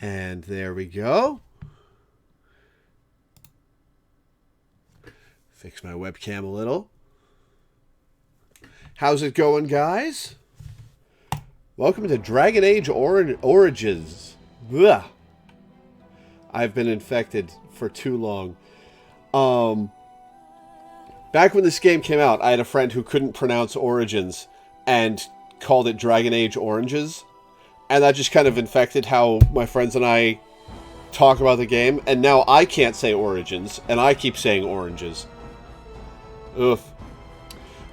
And there we go. Fix my webcam a little. How's it going, guys? Welcome to Dragon Age Origins. Ugh. I've been infected for too long. Back when this game came out, I had a friend who couldn't pronounce Origins and called it Dragon Age Oranges. And that just kind of infected how my friends and I talk about the game. And now I can't say Origins, and I keep saying Oranges. Oof.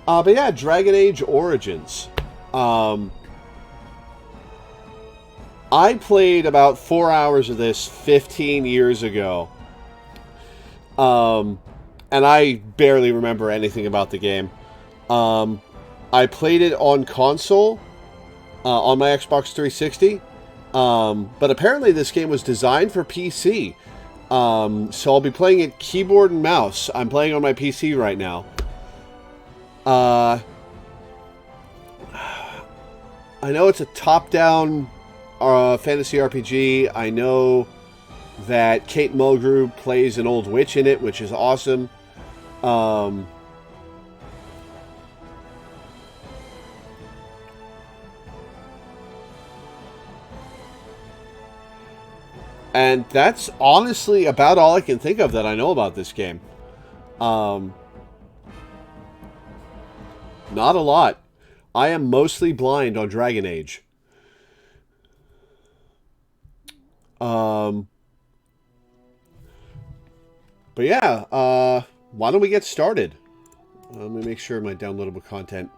But yeah, Dragon Age Origins. I played about 4 hours of this 15 years ago. And I barely remember anything about the game. I played it on console. On my Xbox 360, but apparently this game was designed for PC, so I'll be playing it keyboard and mouse. I'm playing on my PC right now. I know it's a top-down fantasy RPG. I know that Kate Mulgrew plays an old witch in it, which is awesome. And that's honestly about all I can think of that I know about this game. Not a lot. I am mostly blind on Dragon Age. But yeah, why don't we get started? Let me make sure my downloadable content...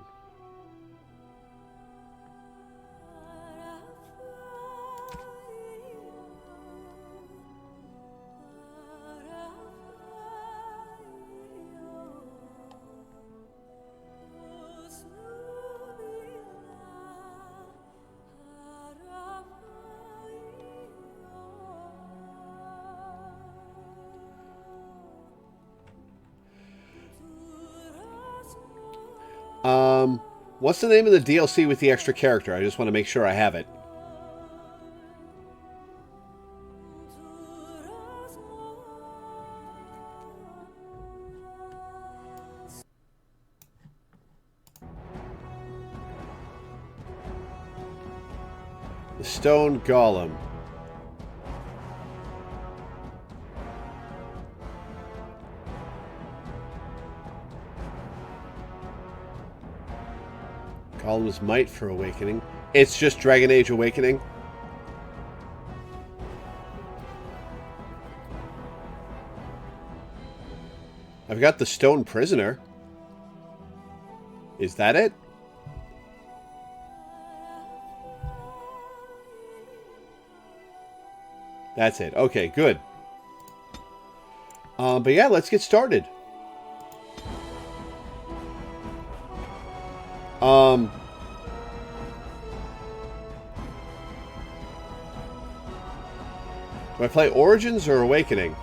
What's the name of the DLC with the extra character? I just want to make sure I have it. The Stone Golem. Golem's Might for Awakening. It's just Dragon Age Awakening. I've got the Stone Prisoner. Is that it? That's it. Okay, good. But yeah, let's get started. Do I play Origins or Awakening?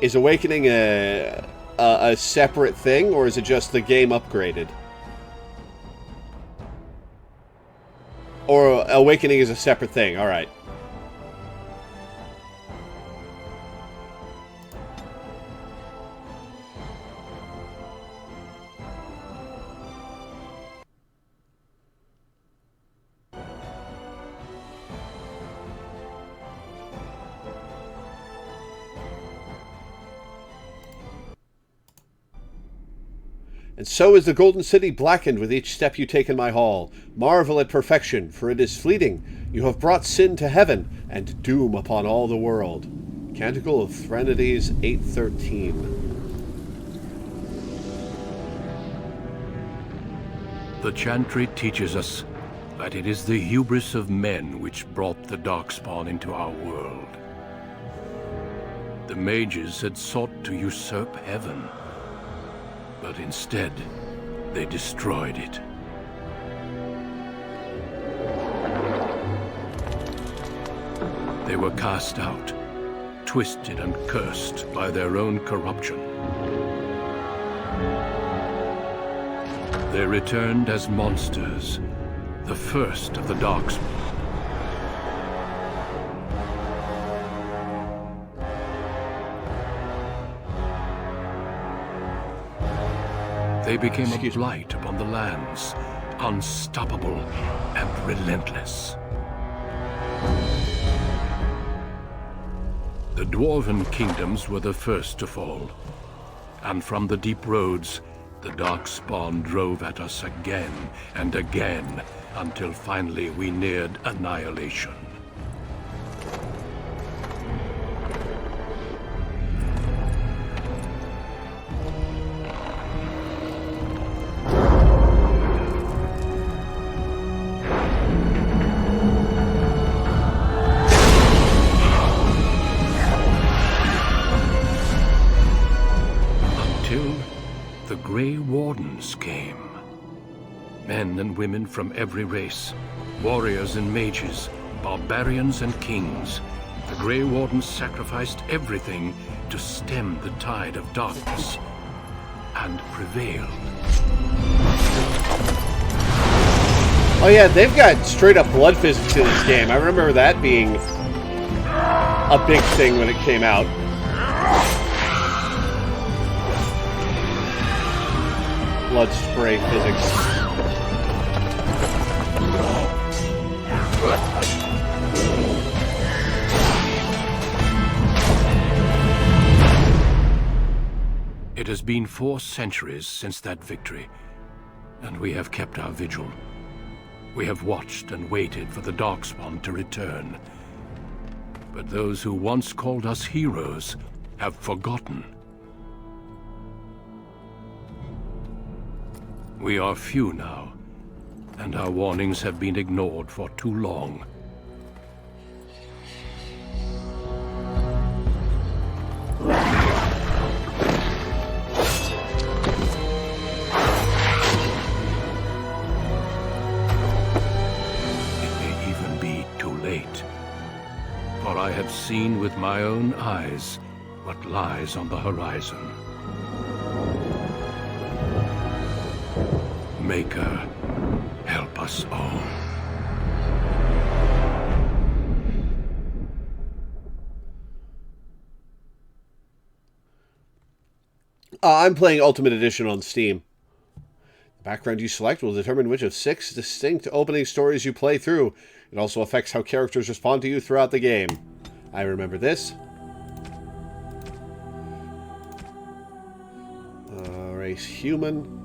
Is Awakening a separate thing, or is it just the game upgraded? Or Awakening is a separate thing, alright. And so is the Golden City blackened with each step you take in my hall. Marvel at perfection, for it is fleeting. You have brought sin to heaven, and doom upon all the world. Canticle of Fraternities 8:13. The chantry teaches us that it is the hubris of men which brought the Darkspawn into our world. The mages had sought to usurp heaven. But instead, they destroyed it. They were cast out, twisted and cursed by their own corruption. They returned as monsters, the first of the Darkspawn. They became a blight upon the lands, unstoppable and relentless. The dwarven kingdoms were the first to fall, and from the deep roads, the Darkspawn drove at us again and again, until finally we neared annihilation. The Grey Wardens came. Men and women from every race, warriors and mages, barbarians and kings. The Grey Wardens sacrificed everything to stem the tide of darkness, and prevailed. Oh yeah, they've got straight up blood physics in this game. I remember that being a big thing when it came out. Blood spray physics. It has been 4 centuries since that victory, and we have kept our vigil. We have watched and waited for the Darkspawn to return. But those who once called us heroes have forgotten. We are few now, and our warnings have been ignored for too long. It may even be too late, for I have seen with my own eyes what lies on the horizon. Maker, help us all. I'm playing Ultimate Edition on Steam. The background you select will determine which of 6 distinct opening stories you play through. It also affects how characters respond to you throughout the game. I remember this. Race human.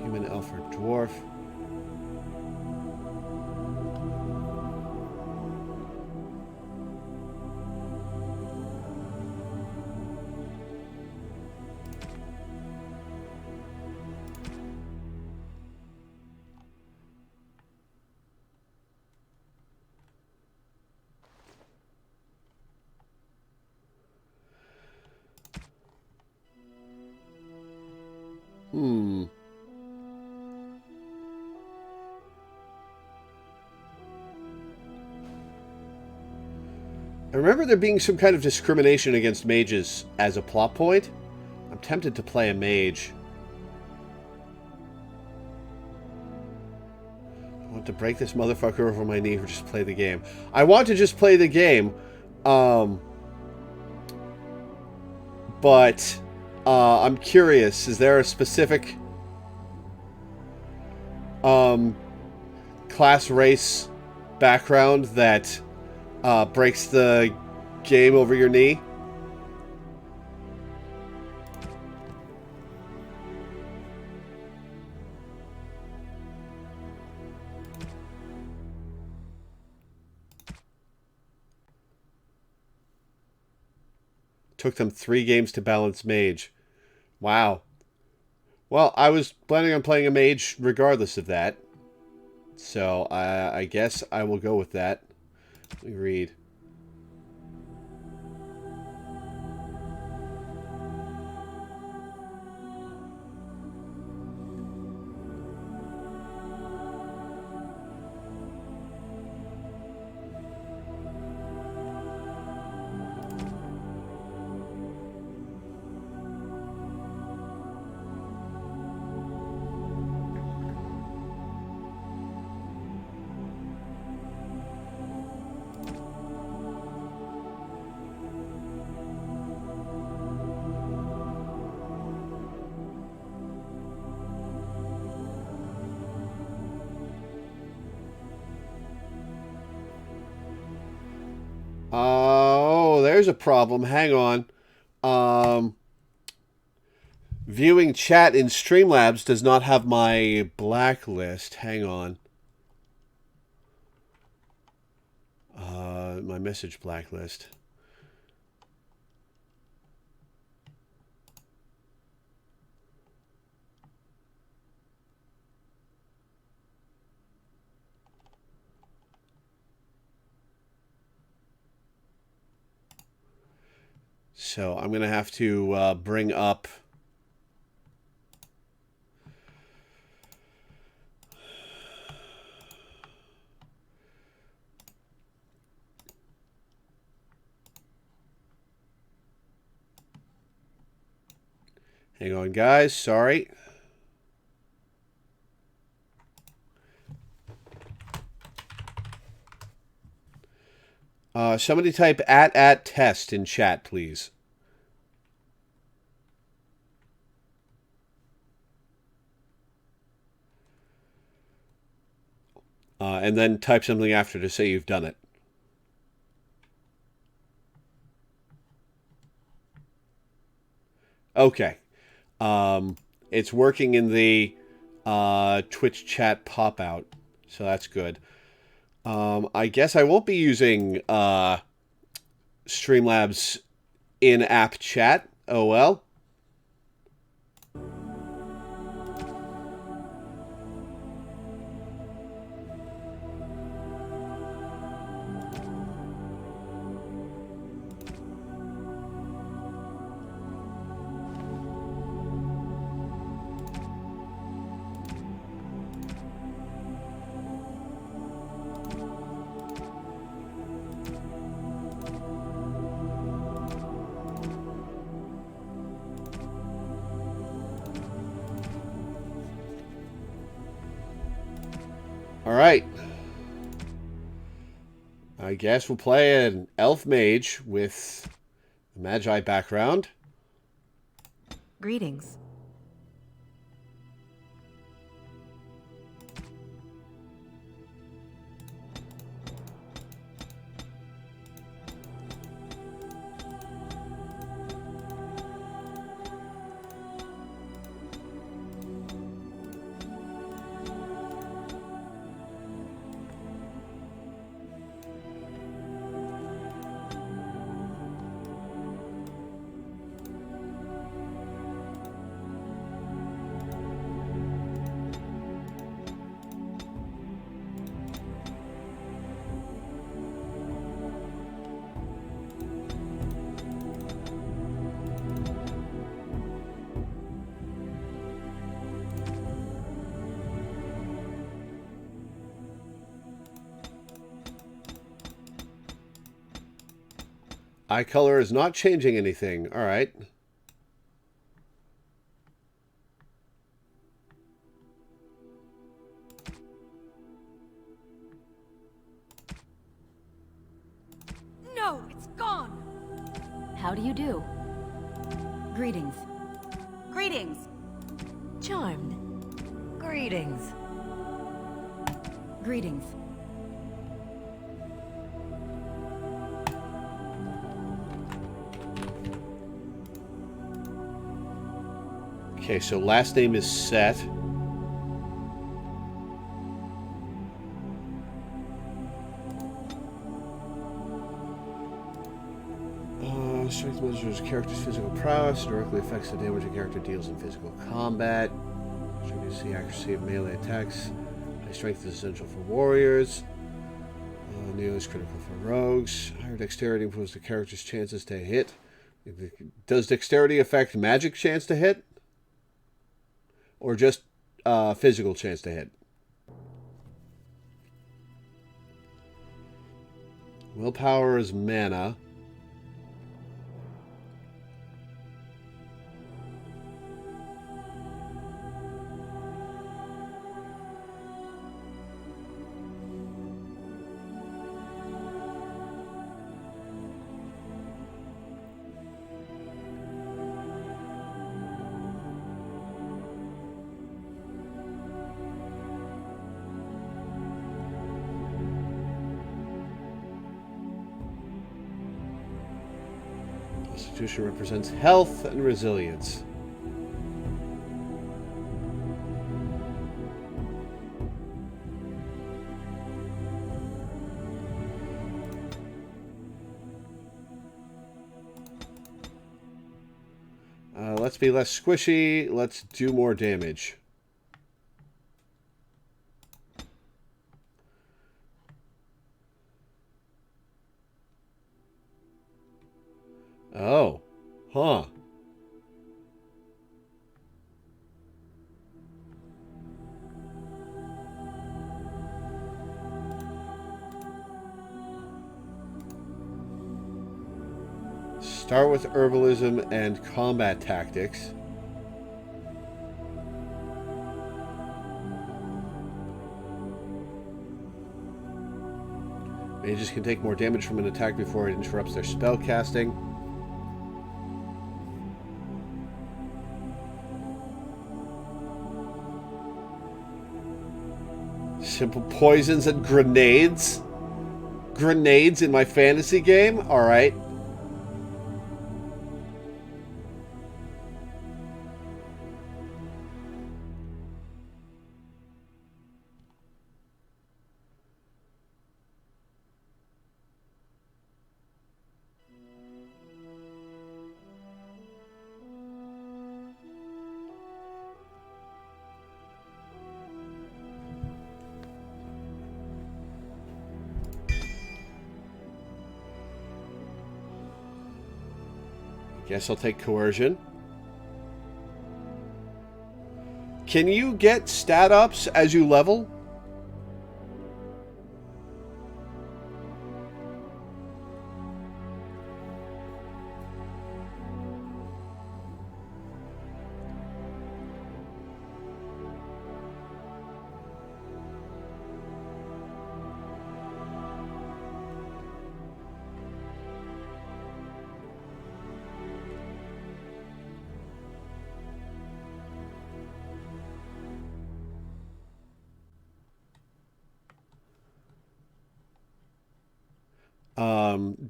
Human, elf, or dwarf. I remember there being some kind of discrimination against mages as a plot point. I'm tempted to play a mage. I want to break this motherfucker over my knee or just play the game. I want to just play the game. But I'm curious. Is there a specific class, race, background that breaks the game over your knee? Took them 3 games to balance mage. Wow. Well, I was planning on playing a mage regardless of that. So I guess I will go with that. Let me read. Oh, there's a problem. Hang on. Viewing chat in Streamlabs does not have my blacklist. Hang on. My message blacklist. So I'm going to have to bring up... Hang on, guys. Sorry. Somebody type @ test in chat, please. And then type something after to say you've done it. Okay. It's working in the Twitch chat pop-out, so that's good. I guess I won't be using Streamlabs in-app chat. Oh well. Alright. I guess we'll play an elf mage with a magi background. Greetings. Eye color is not changing anything. All right. No, it's gone. How do you do? Greetings. Greetings. Charmed. Greetings. Greetings. Okay, so last name is set. Strength measures a character's physical prowess. Directly affects the damage a character deals in physical combat. Reduces the accuracy of melee attacks. High strength is essential for warriors. Neo is critical for rogues. Higher dexterity improves the character's chances to hit. Does dexterity affect magic chance to hit? Or just physical chance to hit? Willpower is mana. Constitution represents health and resilience. Let's be less squishy. Let's do more damage. Oh. Huh. Start with herbalism and combat tactics. Mages can take more damage from an attack before it interrupts their spell casting. Simple poisons and grenades. Grenades in my fantasy game? Alright. Guess I'll take coercion. Can you get stat ups as you level?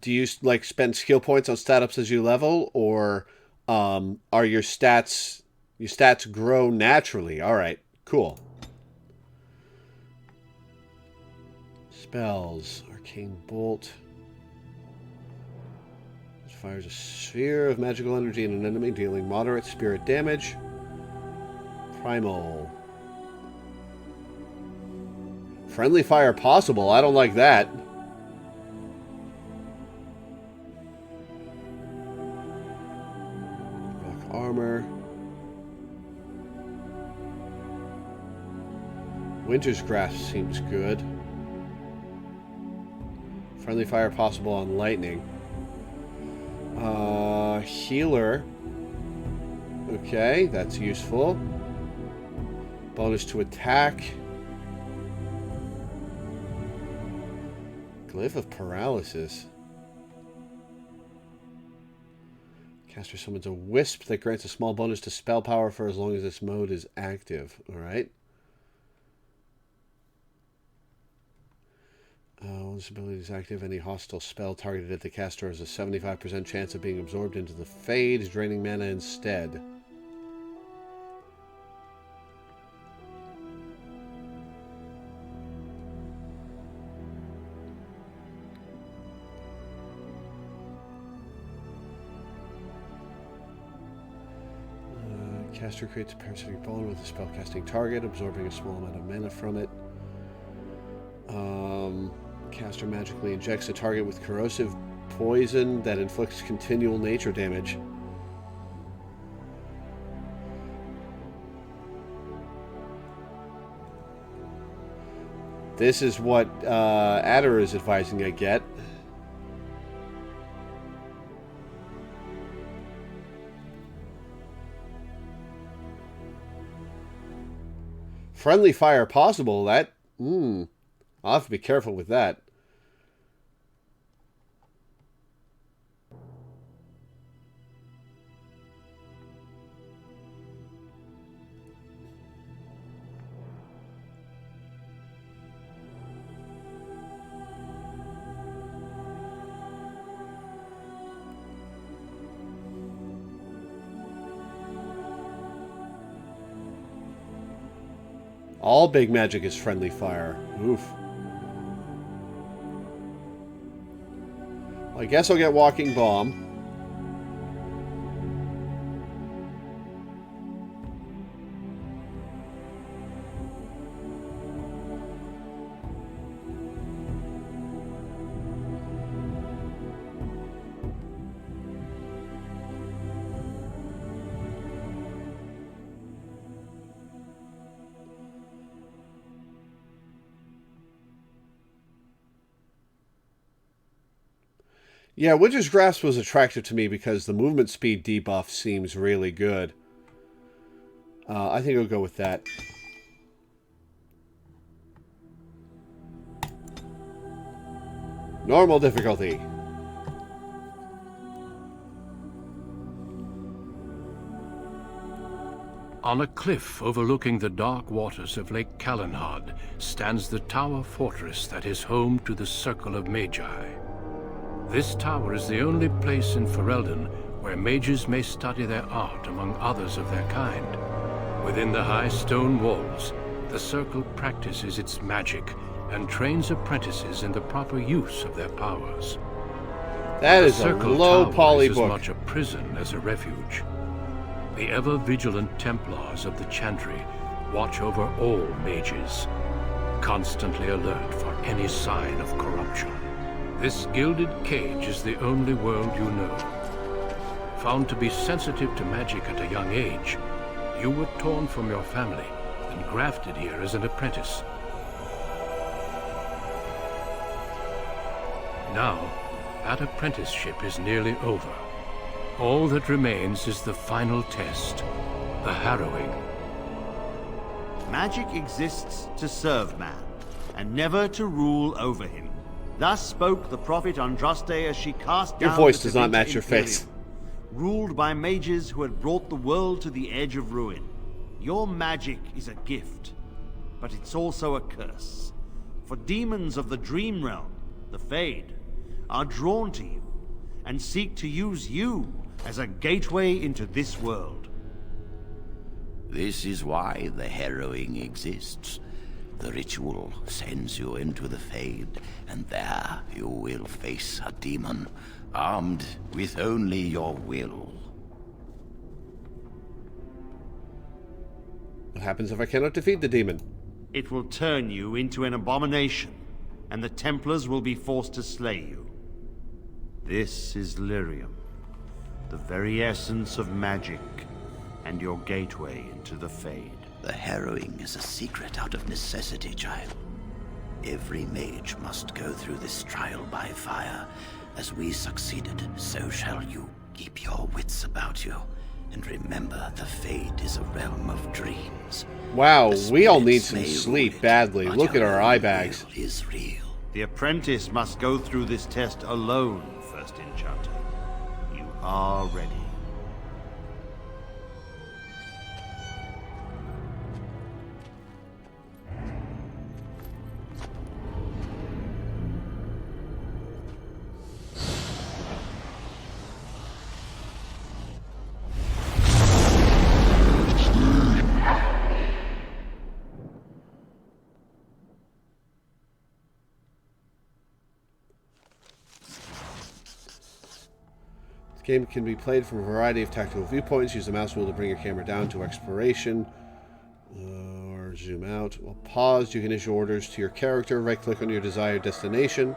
Do you like spend skill points on stat ups as you level, or are your stats grow naturally? All right, cool. Spells: Arcane Bolt. It fires a sphere of magical energy in an enemy, dealing moderate spirit damage. Primal. Friendly fire possible. I don't like that. Armor. Winter's Grasp seems good. Friendly fire possible on lightning. Healer. Okay, that's useful. Bonus to attack. Glyph of Paralysis. Caster summons a wisp that grants a small bonus to spell power for as long as this mode is active. Alright. When this ability is active, any hostile spell targeted at the caster has a 75% chance of being absorbed into the Fade, draining mana instead. Caster creates a parasitic bone with a spellcasting target, absorbing a small amount of mana from it. Caster magically injects a target with corrosive poison that inflicts continual nature damage. This is what Adder is advising I get. Friendly fire possible. That, I'll have to be careful with that. All big magic is friendly fire. Oof. Well, I guess I'll get Walking Bomb. Yeah, Witch's Grasp was attractive to me because the movement speed debuff seems really good. I think I'll go with that. Normal difficulty. On a cliff overlooking the dark waters of Lake Calenhad stands the tower fortress that is home to the Circle of Magi. This tower is the only place in Ferelden where mages may study their art among others of their kind. Within the high stone walls, the Circle practices its magic and trains apprentices in the proper use of their powers. That is a low poly book. As much a prison as a refuge. The ever-vigilant Templars of the Chantry watch over all mages, constantly alert for any sign of corruption. This gilded cage is the only world you know. Found to be sensitive to magic at a young age, you were torn from your family and grafted here as an apprentice. Now, that apprenticeship is nearly over. All that remains is the final test, the harrowing. Magic exists to serve man, and never to rule over him. Thus spoke the prophet Andraste as she cast down your voice the does not match your Imperium, face. ruled by mages who had brought the world to the edge of ruin. Your magic is a gift, but it's also a curse. For demons of the dream realm, the Fade, are drawn to you and seek to use you as a gateway into this world. This is why the harrowing exists. The ritual sends you into the Fade, and there you will face a demon, armed with only your will. What happens if I cannot defeat the demon? It will turn you into an abomination, and the Templars will be forced to slay you. This is Lyrium, the very essence of magic, and your gateway into the Fade. The harrowing is a secret out of necessity, child. Every mage must go through this trial by fire. As we succeeded, so shall you. Keep your wits about you, and remember the Fade is a realm of dreams. Wow, we all need spirits some may sleep rule it, badly. but Look at our your eye will bags. is real. The apprentice must go through this test alone, First Enchanter. You are ready. This game can be played from a variety of tactical viewpoints. Use the mouse wheel to bring your camera down to exploration or zoom out. While paused, you can issue orders to your character. Right-click on your desired destination.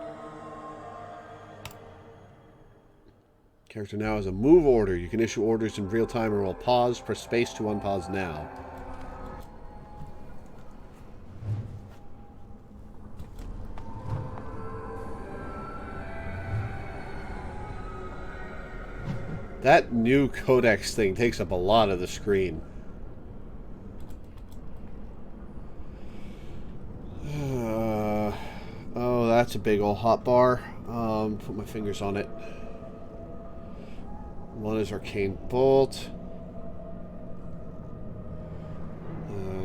Character now has a move order. You can issue orders in real time or while paused. Press space to unpause now. That new codex thing takes up a lot of the screen. Oh, that's a big old hotbar. Put my fingers on it. One is Arcane Bolt.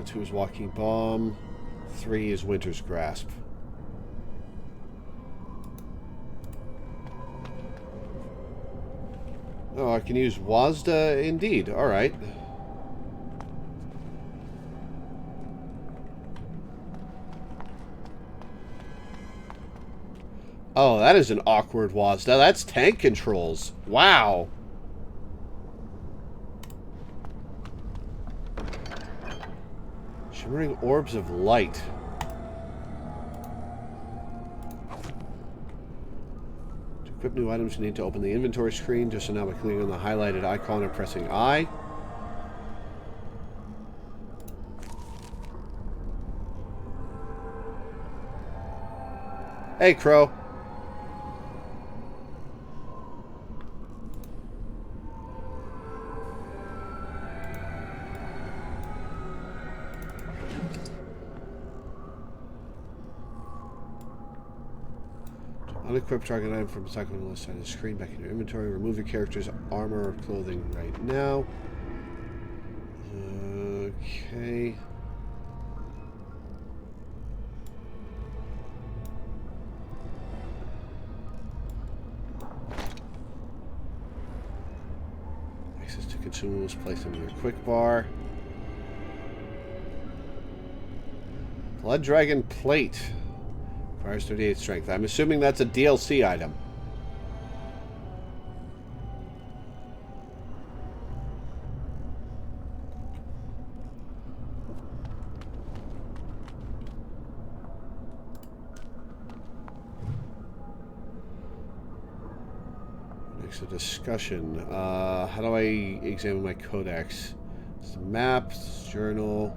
2 is Walking Bomb. 3 is Winter's Grasp. Oh, I can use Wazda indeed. Alright. Oh, that is an awkward WASD. Now that's tank controls. Wow. Shimmering orbs of light. To equip new items, you need to open the inventory screen. Just so now by clicking on the highlighted icon and pressing I. Hey, Crow. Unequip target item from the second on the left side of the screen. Back in your inventory. Remove your character's armor or clothing right now. Okay. Access to consumables. Place them in your quick bar. Blood Dragon Plate. Requires 38 strength. I'm assuming that's a DLC item. Next, a discussion. How do I examine my codex? It's maps, journal.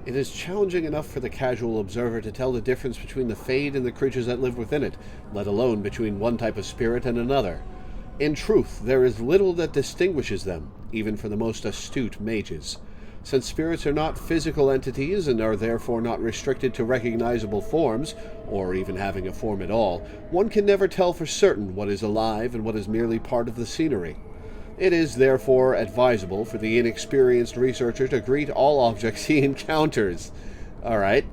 It is challenging enough for the casual observer to tell the difference between the Fade and the creatures that live within it, let alone between one type of spirit and another. In truth, there is little that distinguishes them, even for the most astute mages. Since spirits are not physical entities and are therefore not restricted to recognizable forms, or even having a form at all, one can never tell for certain what is alive and what is merely part of the scenery. It is therefore advisable for the inexperienced researcher to greet all objects he encounters. Alright.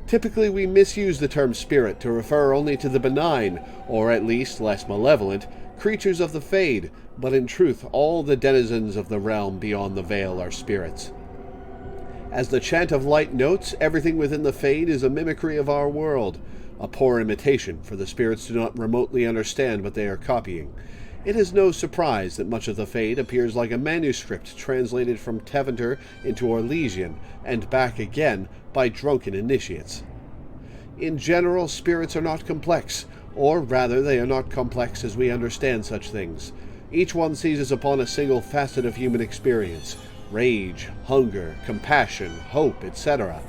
Typically we misuse the term spirit to refer only to the benign, or at least less malevolent, creatures of the Fade, but in truth all the denizens of the realm beyond the veil are spirits. As the Chant of Light notes, everything within the Fade is a mimicry of our world, a poor imitation, for the spirits do not remotely understand what they are copying. It is no surprise that much of the Fade appears like a manuscript translated from Tevinter into Orlesian, and back again by drunken initiates. In general, spirits are not complex, or rather they are not complex as we understand such things. Each one seizes upon a single facet of human experience: rage, hunger, compassion, hope, etc.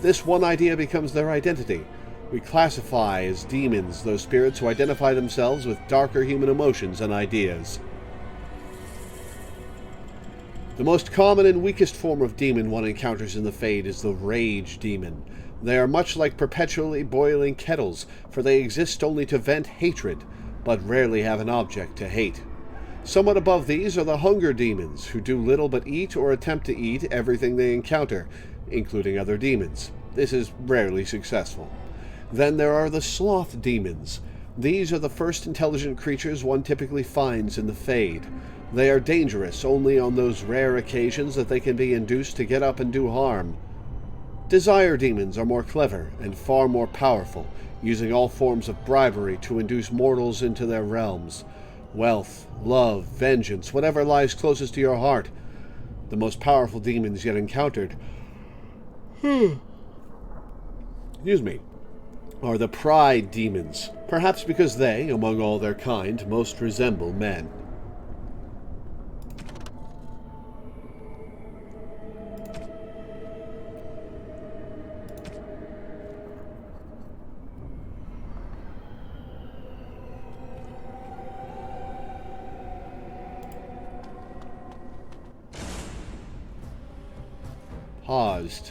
This one idea becomes their identity. We classify as demons those spirits who identify themselves with darker human emotions and ideas. The most common and weakest form of demon one encounters in the Fade is the Rage Demon. They are much like perpetually boiling kettles, for they exist only to vent hatred, but rarely have an object to hate. Somewhat above these are the Hunger Demons, who do little but eat or attempt to eat everything they encounter, including other demons. This is rarely successful. Then there are the Sloth Demons. These are the first intelligent creatures one typically finds in the Fade. They are dangerous only on those rare occasions that they can be induced to get up and do harm. Desire Demons are more clever and far more powerful, using all forms of bribery to induce mortals into their realms. Wealth, love, vengeance, whatever lies closest to your heart. The most powerful demons yet encountered are the Pride Demons, perhaps because they, among all their kind, most resemble men. Paused.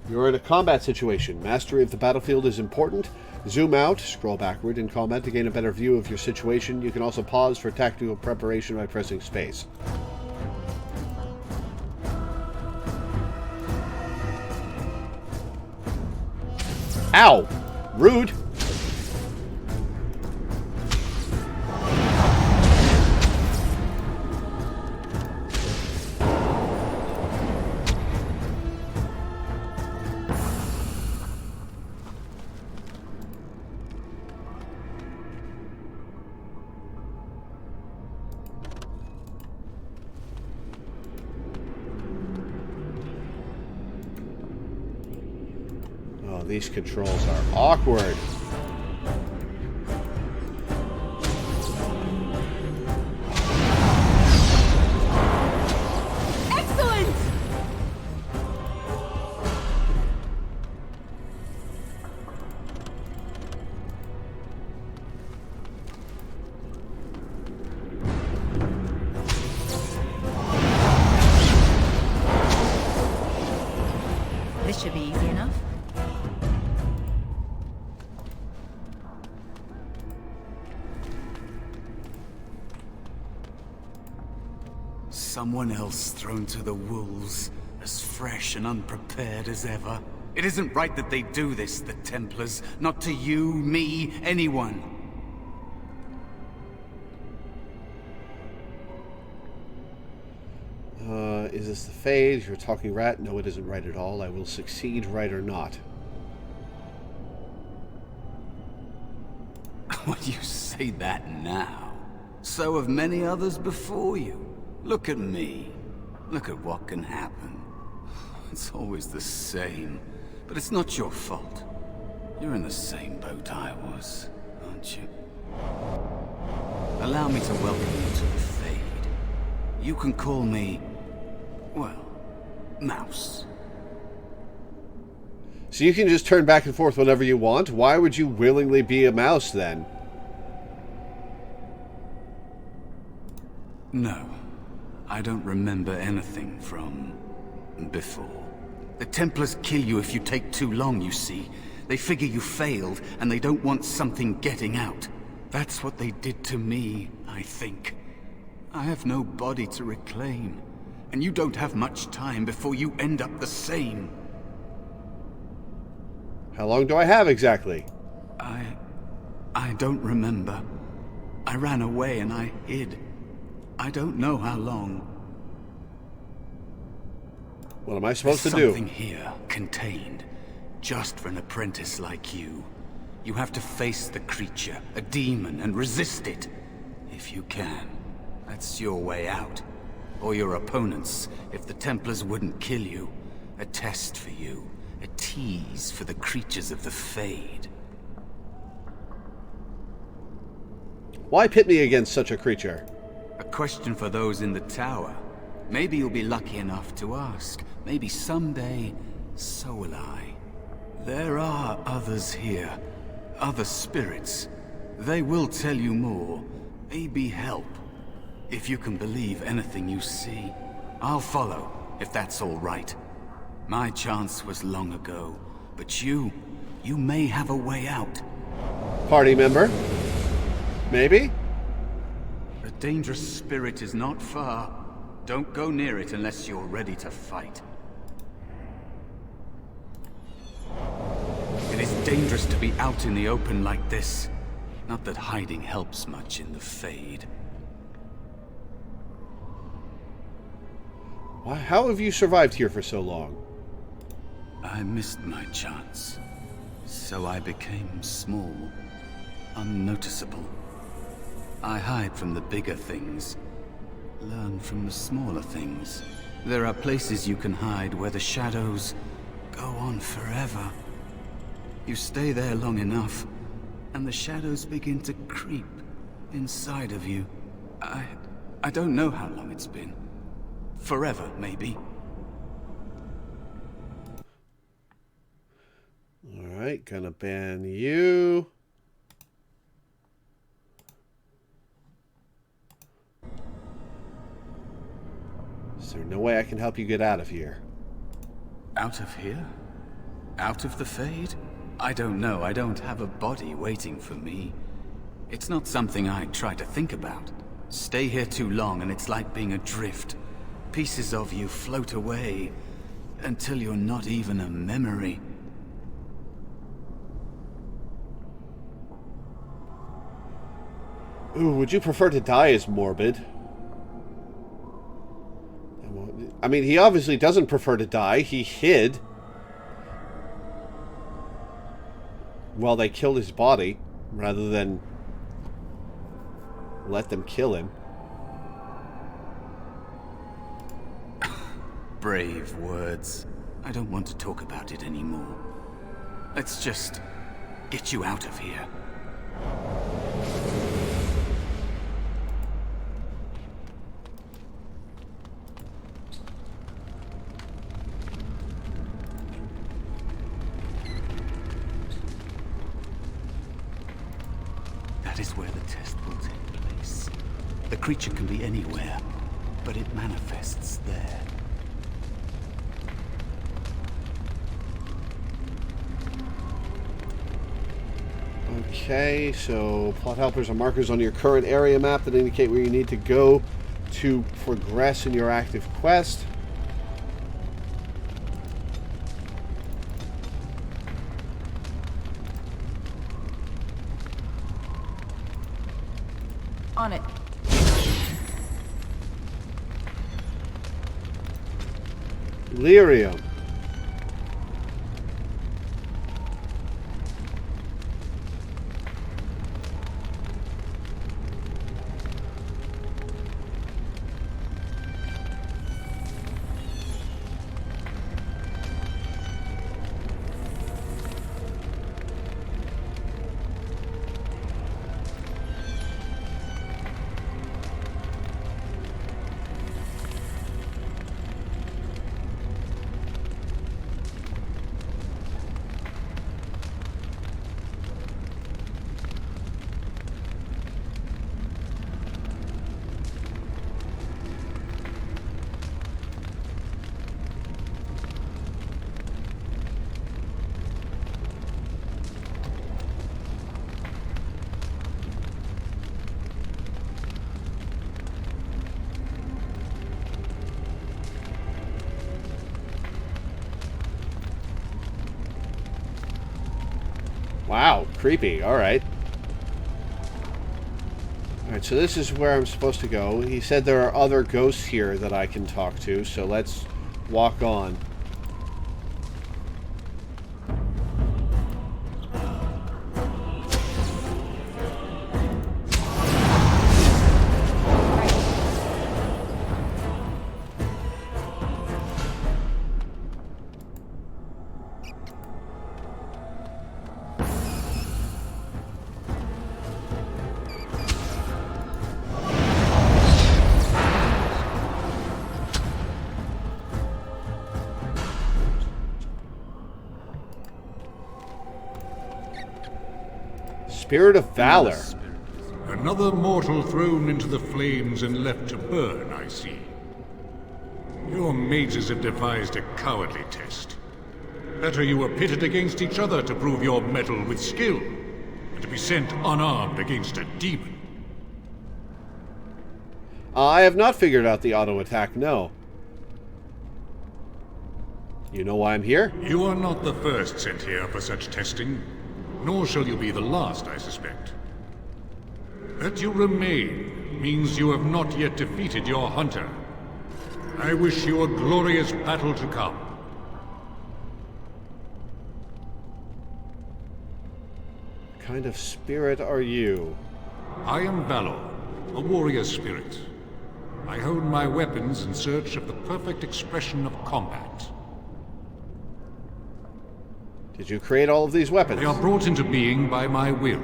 You're in a combat situation. Mastery of the battlefield is important. Zoom out, scroll backward in combat to gain a better view of your situation. You can also pause for tactical preparation by pressing space. Ow! Rude! These controls are awkward. Excellent! This should be easy enough. Someone else thrown to the wolves, as fresh and unprepared as ever. It isn't right that they do this, the Templars. Not to you, me, anyone. Is this the Fade? You're a talking rat? No, it isn't right at all. I will succeed, right or not. Well, you say that now. So have many others before you. Look at me. Look at what can happen. It's always the same. But it's not your fault. You're in the same boat I was, aren't you? Allow me to welcome you to the Fade. You can call me, well, Mouse. So you can just turn back and forth whenever you want? Why would you willingly be a mouse, then? No. I don't remember anything from before. The Templars kill you if you take too long, you see. They figure you failed, and they don't want something getting out. That's what they did to me, I think. I have no body to reclaim, and you don't have much time before you end up the same. How long do I have exactly? I don't remember. I ran away and I hid. I don't know how long. What am I supposed to do? There's something here, contained, just for an apprentice like you. You have to face the creature, a demon, and resist it. If you can. That's your way out. Or your opponents, if the Templars wouldn't kill you. A test for you. A tease for the creatures of the Fade. Why pit me against such a creature? A question for those in the tower. Maybe you'll be lucky enough to ask. Maybe someday, so will I. There are others here. Other spirits. They will tell you more. Maybe help. If you can believe anything you see. I'll follow, if that's all right. My chance was long ago. But you may have a way out. Party member? Maybe? A dangerous spirit is not far. Don't go near it unless you're ready to fight. It is dangerous to be out in the open like this. Not that hiding helps much in the Fade. Why, how have you survived here for so long? I missed my chance. So I became small. Unnoticeable. I hide from the bigger things. Learn from the smaller things. There are places you can hide where the shadows go on forever. You stay there long enough, and the shadows begin to creep inside of you. I don't know how long it's been. Forever, maybe. Alright, gonna ban you. Is there no way I can help you get out of here? Out of here? Out of the Fade? I don't know. I don't have a body waiting for me. It's not something I try to think about. Stay here too long and it's like being adrift. Pieces of you float away until you're not even a memory. Ooh, would you prefer to die as morbid? I mean, he obviously doesn't prefer to die. He hid while they killed his body, rather than let them kill him. Brave words. I don't want to talk about it anymore. Let's just get you out of here. That is where the test will take place. The creature can be anywhere, but it manifests there. Okay, so plot helpers are markers on your current area map that indicate where you need to go to progress in your active quest. On it. Lyrium. Wow, creepy. Alright. Alright, so this is where I'm supposed to go. He said there are other ghosts here that I can talk to, so let's walk on. Spirit of Valor. Another mortal thrown into the flames and left to burn, I see. Your mages have devised a cowardly test. Better you were pitted against each other to prove your mettle with skill, and to be sent unarmed against a demon. I have not figured out the auto attack, no. You know why I'm here? You are not the first sent here for such testing, nor shall you be the last, I suspect. That you remain means you have not yet defeated your hunter. I wish you a glorious battle to come. What kind of spirit are you? I am Valor, a warrior spirit. I hone my weapons in search of the perfect expression of combat. Did you create all of these weapons? They are brought into being by my will.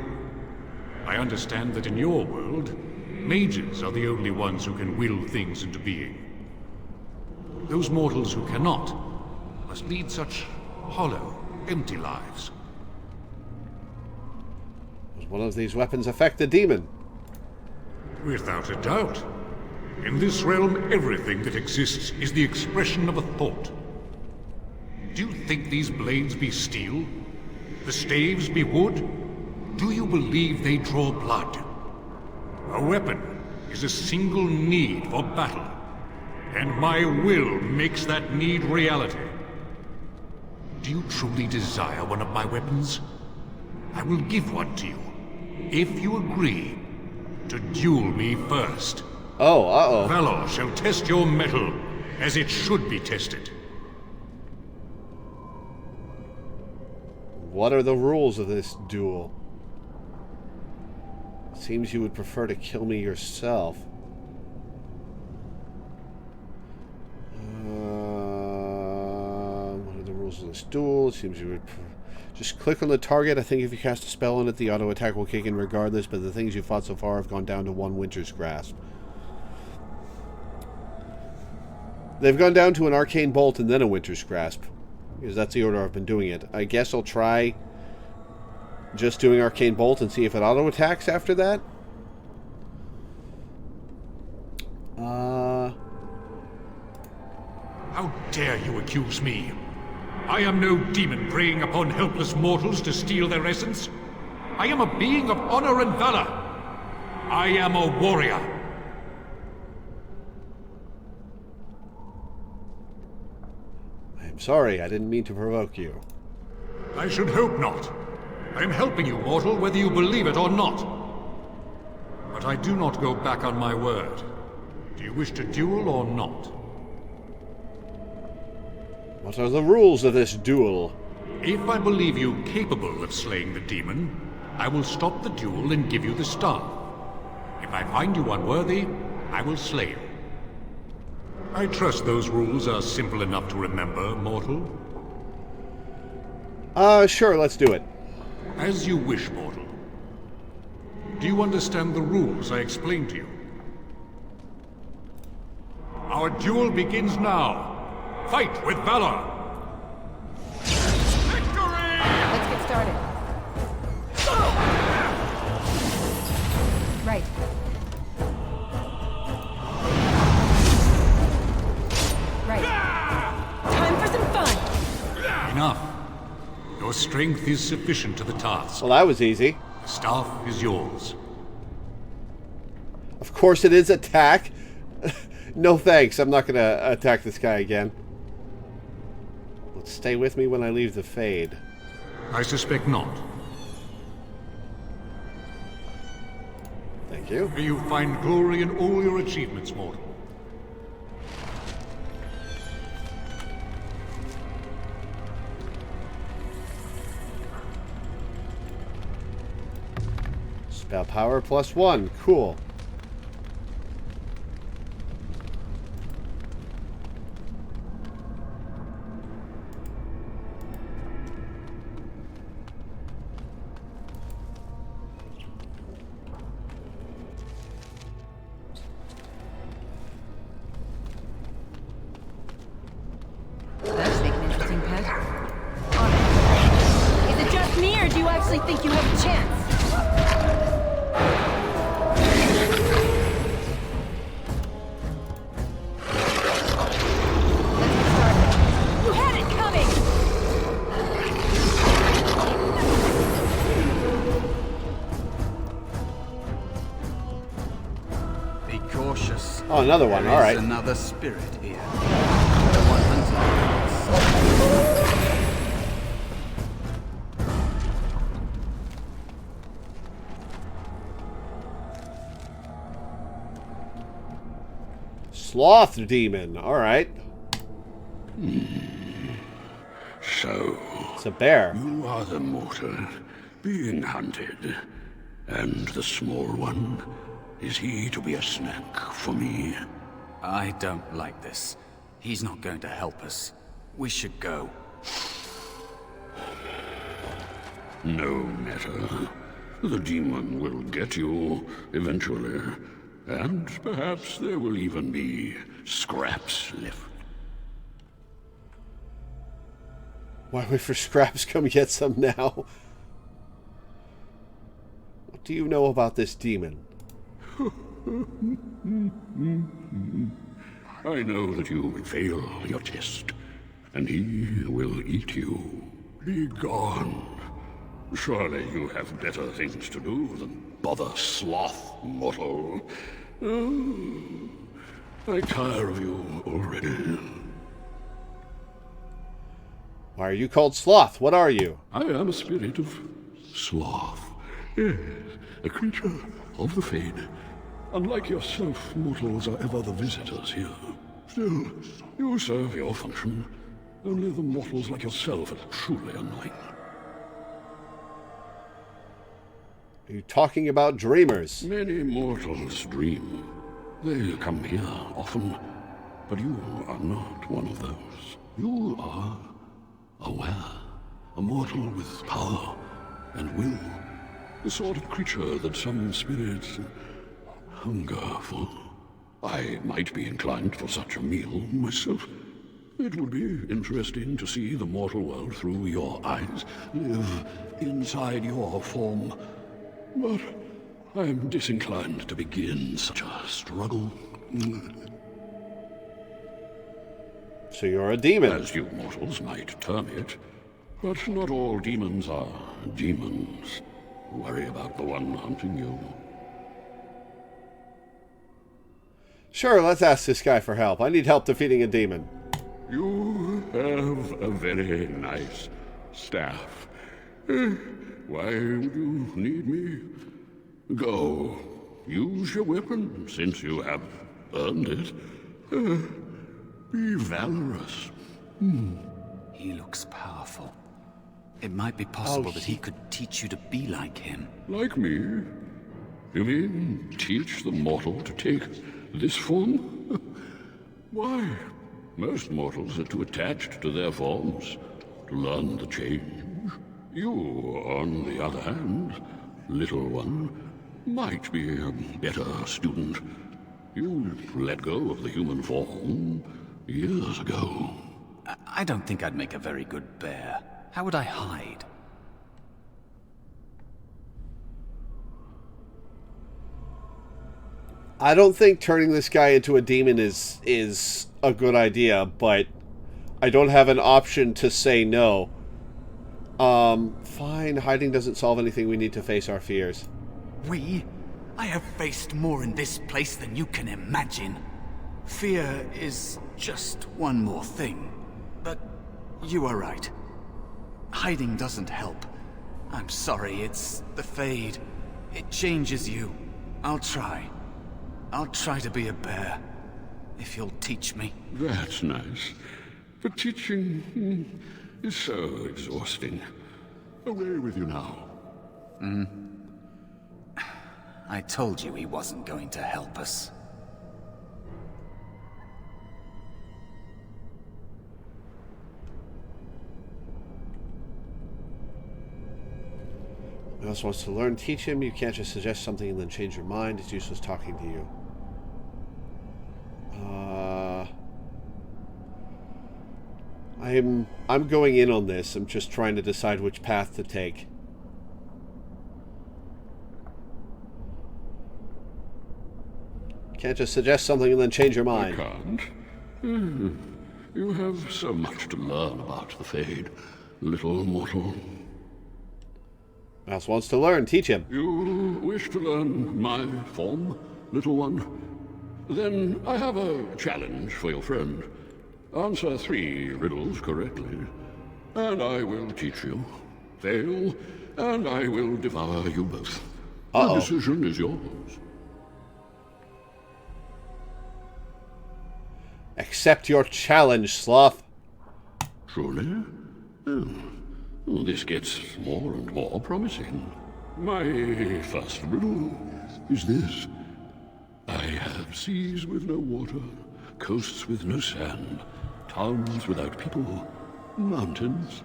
I understand that in your world, mages are the only ones who can will things into being. Those mortals who cannot must lead such hollow, empty lives. Does one of these weapons affect the demon? Without a doubt. In this realm, everything that exists is the expression of a thought. Do you think these blades be steel? The staves be wood? Do you believe they draw blood? A weapon is a single need for battle, and my will makes that need reality. Do you truly desire one of my weapons? I will give one to you, if you agree to duel me first. Oh, uh-oh. Valor shall test your mettle as it should be tested. What are the rules of this duel? Seems you would prefer to kill me yourself. What are the rules of this duel? Seems you would just click on the target. I think if you cast a spell on it, the auto attack will kick in regardless, but the things you fought so far have gone down to 1 Winter's Grasp. They've gone down to an Arcane Bolt and then a Winter's Grasp, because that's the order I've been doing it. I guess I'll try just doing Arcane Bolt and see if it auto attacks after that. How dare you accuse me? I am no demon preying upon helpless mortals to steal their essence. I am a being of honor and valor. I am a warrior. I'm sorry, I didn't mean to provoke you. I should hope not. I am helping you, mortal, whether you believe it or not. But I do not go back on my word. Do you wish to duel or not? What are the rules of this duel? If I believe you capable of slaying the demon, I will stop the duel and give you the staff. If I find you unworthy, I will slay you. I trust those rules are simple enough to remember, mortal. Sure, let's do it. As you wish, mortal. Do you understand the rules I explained to you? Our duel begins now. Fight with valor! Victory! Let's get started. Right. Right. Time for some fun! Enough. Your strength is sufficient to the task. Well, that was easy. The staff is yours. Of course it is attack. No thanks, I'm not going to attack this guy again. Stay with me when I leave the Fade. I suspect not. Thank you. May you find glory in all your achievements, mortal. Spell power +1. Cool. That's taking an interesting path. Is it just me, or do you actually think you have a chance? Let's get started. You had it coming! Be cautious. Oh, another one. All right. There's another spirit here. The one hunting. Sloth Demon. All right. So, It's a bear. you are the mortal being hunted. And the small one, is he to be a snack for me? I don't like this. He's not going to help us. We should go. No matter. The demon will get you eventually. And perhaps there will even be scraps left. Why wait for scraps? Come get some now. What do you know about this demon? I know that you will fail your test, and he will eat you. Be gone. Surely you have better things to do than bother Sloth, mortal. Oh, I tire of you already. Why are you called Sloth? What are you? I am a spirit of Sloth. Yes, a creature of the Fade. Unlike yourself, mortals are ever the visitors here. Still, you serve your function. Only the mortals like yourself are truly annoying. Are you talking about dreamers? Many mortals dream. They come here often, but you are not one of those. You are aware, a mortal with power and will, the sort of creature that some spirits hunger for. I might be inclined for such a meal myself. It would be interesting to see the mortal world through your eyes, live inside your form. But I am disinclined to begin such a struggle. So you're a demon. As you mortals might term it. But not all demons are demons. Worry about the one hunting you. Sure, let's ask this guy for help. I need help defeating a demon. You have a very nice staff. Why would you need me? Go. Use your weapon, since you have earned it. Be valorous. He looks powerful. It might be possible that he could teach you to be like him. Like me? You mean teach the mortal to take this form? Why? Most mortals are too attached to their forms to learn the change. You, on the other hand, little one, might be a better student. You let go of the human form years ago. I don't think I'd make a very good bear. How would I hide? I don't think turning this guy into a demon is a good idea, but I don't have an option to say no. Fine, hiding doesn't solve anything. We need to face our fears. I have faced more in this place than you can imagine. Fear is just one more thing. But you are right. Hiding doesn't help. I'm sorry, it's the Fade. It changes you. I'll try. I'll try to be a bear, if you'll teach me. That's nice. But teaching is so exhausting. Away with you now. I told you he wasn't going to help us. He also wants to learn. Teach him. You can't just suggest something and then change your mind. It's useless talking to you. I'm going in on this. I'm just trying to decide which path to take. Can't just suggest something and then change your mind. I can't. You have so much to learn about the Fade, little mortal. Mouse wants to learn. Teach him. You wish to learn my form, little one? Then I have a challenge for your friend. Answer 3 riddles correctly, and I will teach you. Fail, and I will devour you both. The decision is yours. Accept your challenge, Sloth. Truly? Oh, this gets more and more promising. My first riddle is this. I have seas with no water, coasts with no sand, towns without people, mountains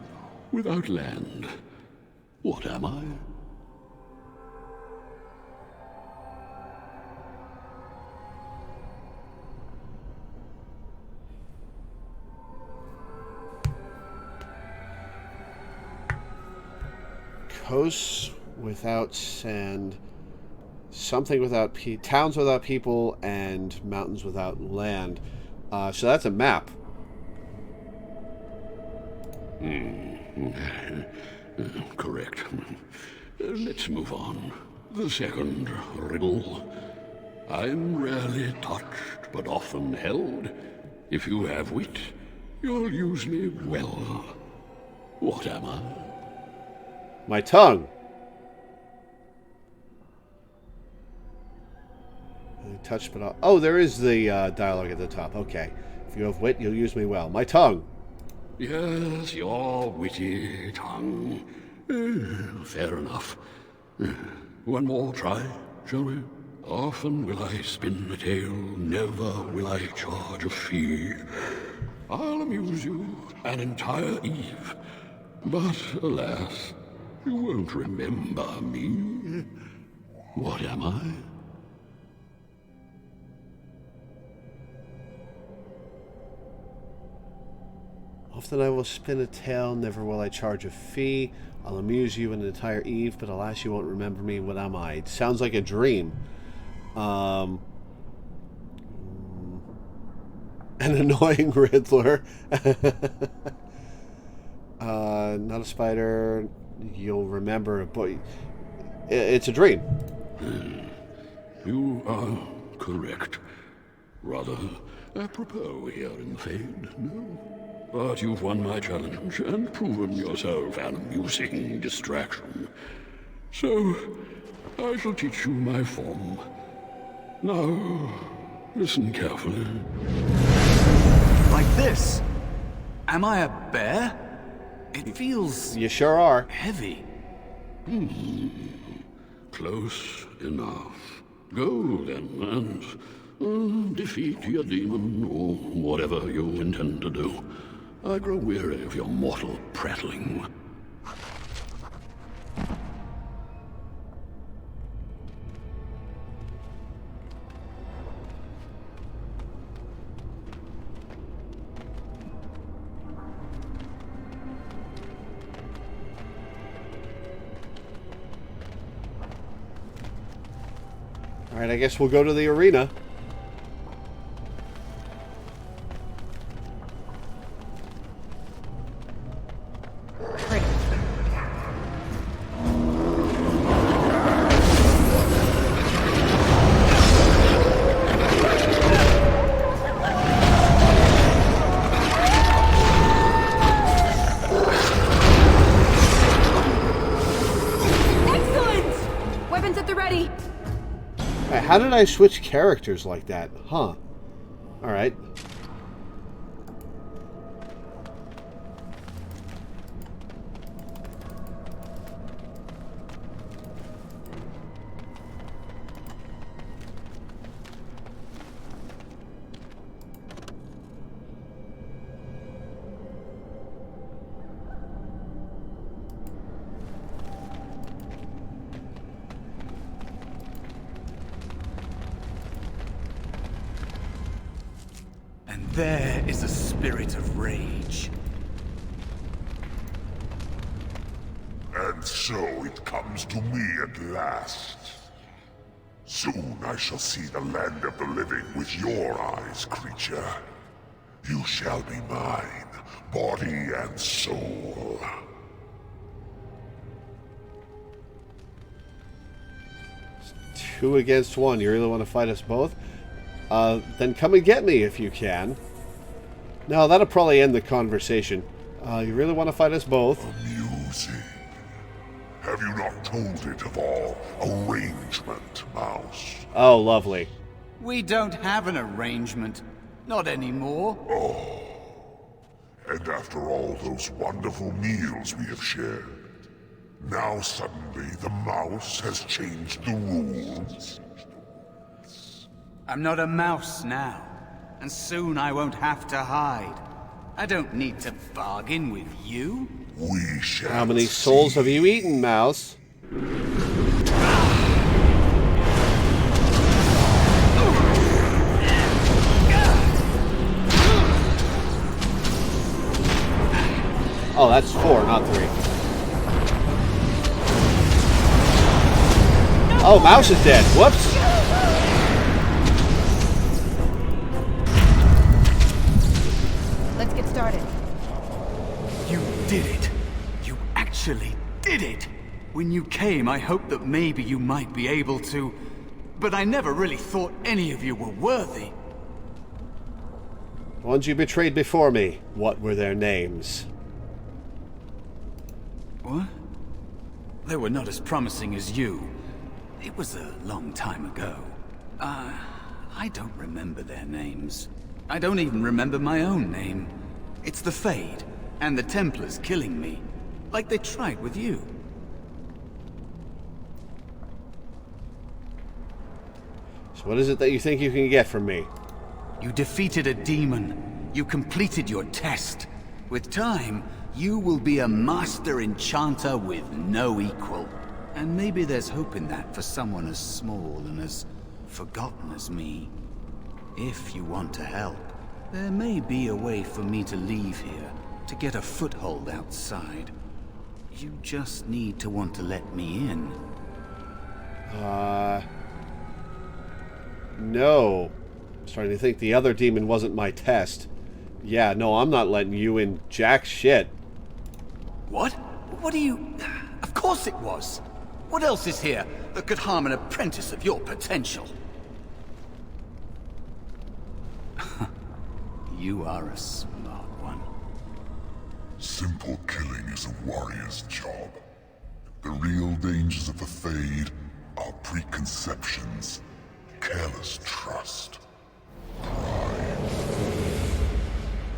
without land. What am I? Coasts without sand, something without towns without people, and mountains without land. So that's a map. Correct. Let's move on. The second riddle. I'm rarely touched, but often held. If you have wit, you'll use me well. What am I? My tongue. Touched, but oh, there is the dialogue at the top. Okay. If you have wit, you'll use me well. My tongue. Yes, your witty tongue. Fair enough. One more try, shall we? Often will I spin a tale, never will I charge a fee. I'll amuse you an entire eve, but alas, you won't remember me. What am I? Often I will spin a tale, never will I charge a fee. I'll amuse you an entire eve, but alas, you won't remember me. What am I? It sounds like a dream. An annoying Riddler. Not a spider. You'll remember, but it's a dream. You are correct. Rather apropos here in the Fade, no? But you've won my challenge and proven yourself an amusing distraction. So, I shall teach you my form. Now, listen carefully. Like this? Am I a bear? It feels You sure are. heavy. Close enough. Go then and defeat your demon or whatever you intend to do. I grow weary of your mortal prattling. Alright, I guess we'll go to the arena. Excellent! Weapons at the ready. How did I switch characters like that? Huh. Alright. There is a spirit of rage. And so it comes to me at last. Soon I shall see the land of the living with your eyes, creature. You shall be mine, body and soul. Two against one. You really want to fight us both? Then come and get me if you can. No, that'll probably end the conversation. You really want to fight us both? Amusing. Have you not told it of our arrangement, Mouse? Oh, lovely. We don't have an arrangement. Not anymore. And after all those wonderful meals we have shared, now suddenly the mouse has changed the rules? I'm not a mouse now, and soon I won't have to hide. I don't need to bargain with you. We shall How many souls have you eaten, Mouse? Oh, that's 4, not 3. Oh, Mouse is dead. Whoops. Let's get started. You did came, I hoped that maybe you might be able to... But I never really thought any of you were worthy. The ones you betrayed before me, what were their names? What? They were not as promising as you. It was a long time ago. I don't remember their names. I don't even remember my own name. It's the Fade, and the Templars killing me. Like they tried with you. So what is it that you think you can get from me? You defeated a demon. You completed your test. With time, you will be a master enchanter with no equal. And maybe there's hope in that for someone as small and as forgotten as me. If you want to help, there may be a way for me to leave here, to get a foothold outside. You just need to want to let me in. No. I'm starting to think the other demon wasn't my test. Yeah, no, I'm not letting you in jack shit. What? What do you... Of course it was! What else is here that could harm an apprentice of your potential? You are a smart one. Simple killing is a warrior's job. The real dangers of the Fade are preconceptions, careless trust, pride.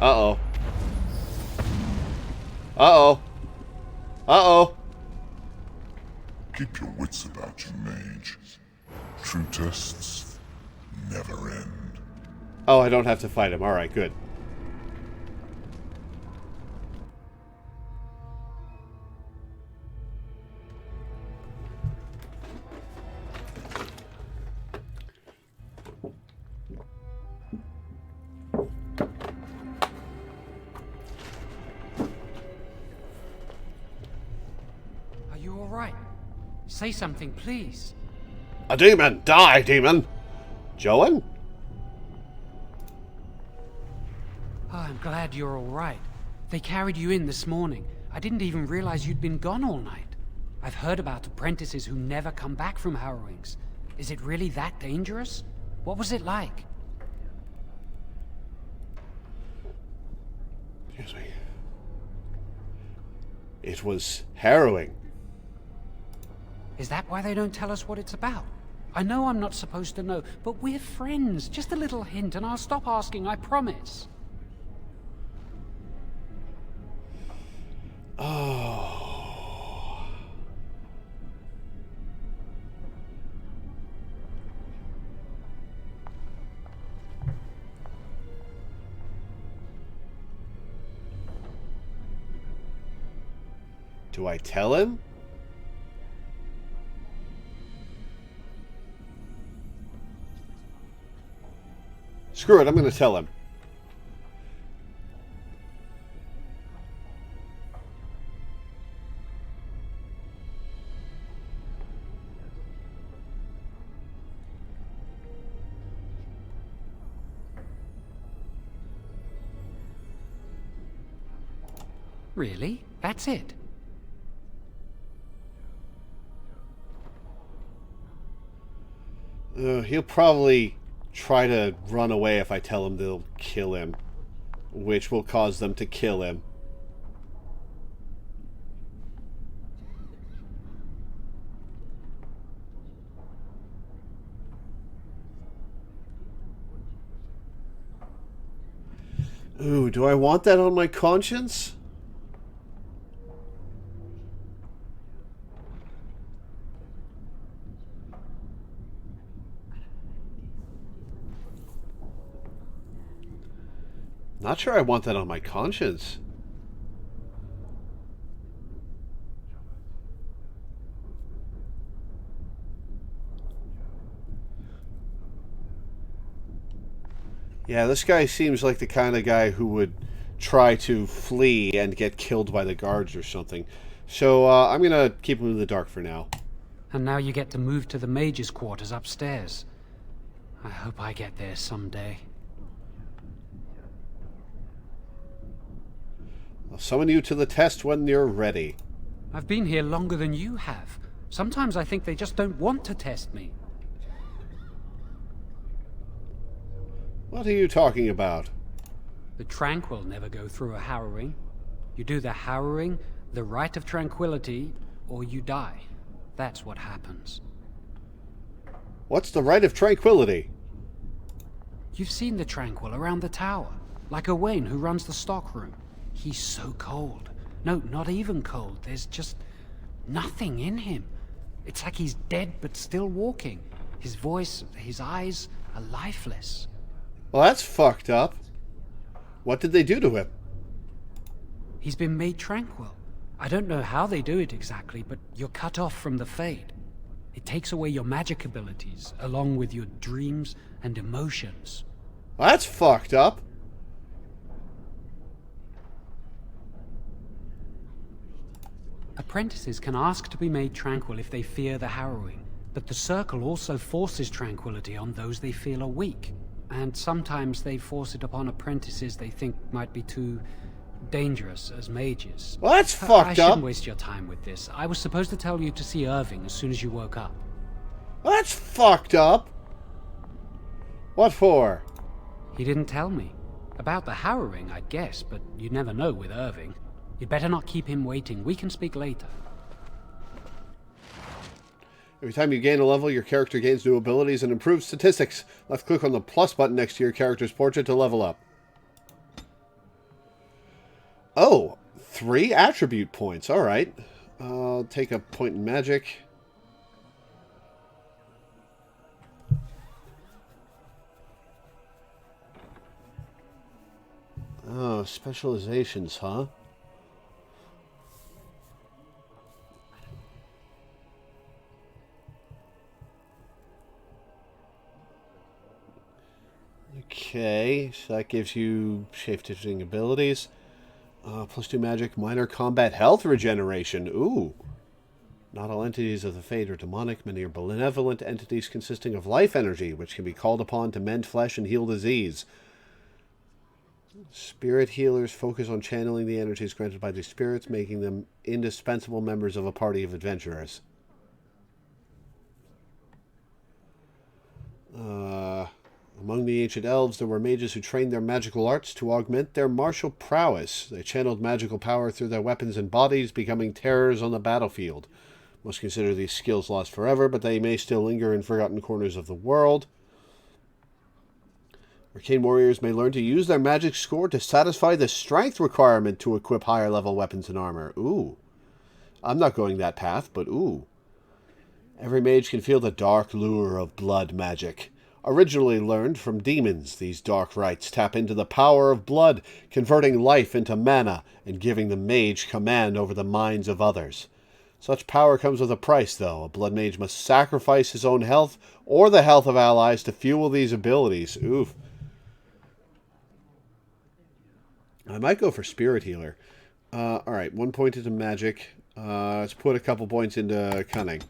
Uh-oh. Uh-oh. Uh-oh. Keep your wits about you, mage. True tests never end. Oh, I don't have to fight him. Alright, good. Are you all right? Say something, please. A demon! Die, demon! Joan? Oh, I'm glad you're all right. They carried you in this morning. I didn't even realize you'd been gone all night. I've heard about apprentices who never come back from harrowings. Is it really that dangerous? What was it like? Excuse me. It was harrowing. Is that why they don't tell us what it's about? I know I'm not supposed to know, but we're friends. Just a little hint and I'll stop asking, I promise. Oh. Do I tell him? Screw it, I'm going to tell him. Really? That's it? He'll probably try to run away if I tell him they'll kill him, which will cause them to kill him. Ooh, do I want that on my conscience? Not sure I want that on my conscience. Yeah, this guy seems like the kind of guy who would try to flee and get killed by the guards or something. So I'm going to keep him in the dark for now. And now you get to move to the mage's quarters upstairs. I hope I get there someday. I'll summon you to the test when you're ready. I've been here longer than you have, Sometimes I think they just don't want to test me. What are you talking about? The Tranquil never go through a harrowing. You do the harrowing, the rite of tranquility, or you die. That's what happens. What's the rite of tranquility? You've seen the Tranquil around the tower, like Owain who runs the stockroom. He's so cold. No, not even cold. There's just nothing in him. It's like he's dead but still walking. His voice, his eyes are lifeless. Well, that's fucked up. What did they do to him? He's been made tranquil. I don't know how they do it exactly, but you're cut off from the Fade. It takes away your magic abilities, along with your dreams and emotions. Well, that's fucked up. Apprentices can ask to be made tranquil if they fear the harrowing, but the Circle also forces tranquility on those they feel are weak. And sometimes they force it upon apprentices they think might be too dangerous as mages. Well, that's fucked I up. shouldn't waste your time with this. I was supposed to tell you to see Irving as soon as you woke up. Well, that's fucked up. What for? He didn't tell me. About the harrowing, I guess, but you'd never know with Irving. You'd better not keep him waiting. We can speak later. Every time you gain a level, your character gains new abilities and improved statistics. Left click on the plus button next to your character's portrait to level up. Oh, 3 attribute points. Alright. I'll take a point in magic. Oh, specializations, huh? Okay, so that gives you shape-shifting abilities. +2 magic, minor combat health regeneration. Ooh. Not all entities of the Fade are demonic. Many are benevolent entities consisting of life energy, which can be called upon to mend flesh and heal disease. Spirit healers focus on channeling the energies granted by these spirits, making them indispensable members of a party of adventurers. Among the ancient elves, there were mages who trained their magical arts to augment their martial prowess. They channeled magical power through their weapons and bodies, becoming terrors on the battlefield. Most consider these skills lost forever, but they may still linger in forgotten corners of the world. Arcane warriors may learn to use their magic score to satisfy the strength requirement to equip higher level weapons and armor. Ooh. I'm not going that path, but ooh. Every mage can feel the dark lure of blood magic. Originally learned from demons, these dark rites tap into the power of blood, converting life into mana and giving the mage command over the minds of others. Such power comes with a price, though. A blood mage must sacrifice his own health or the health of allies to fuel these abilities. Oof. I might go for Spirit Healer. Alright, 1 point into Magic. Let's put a couple points into Cunning.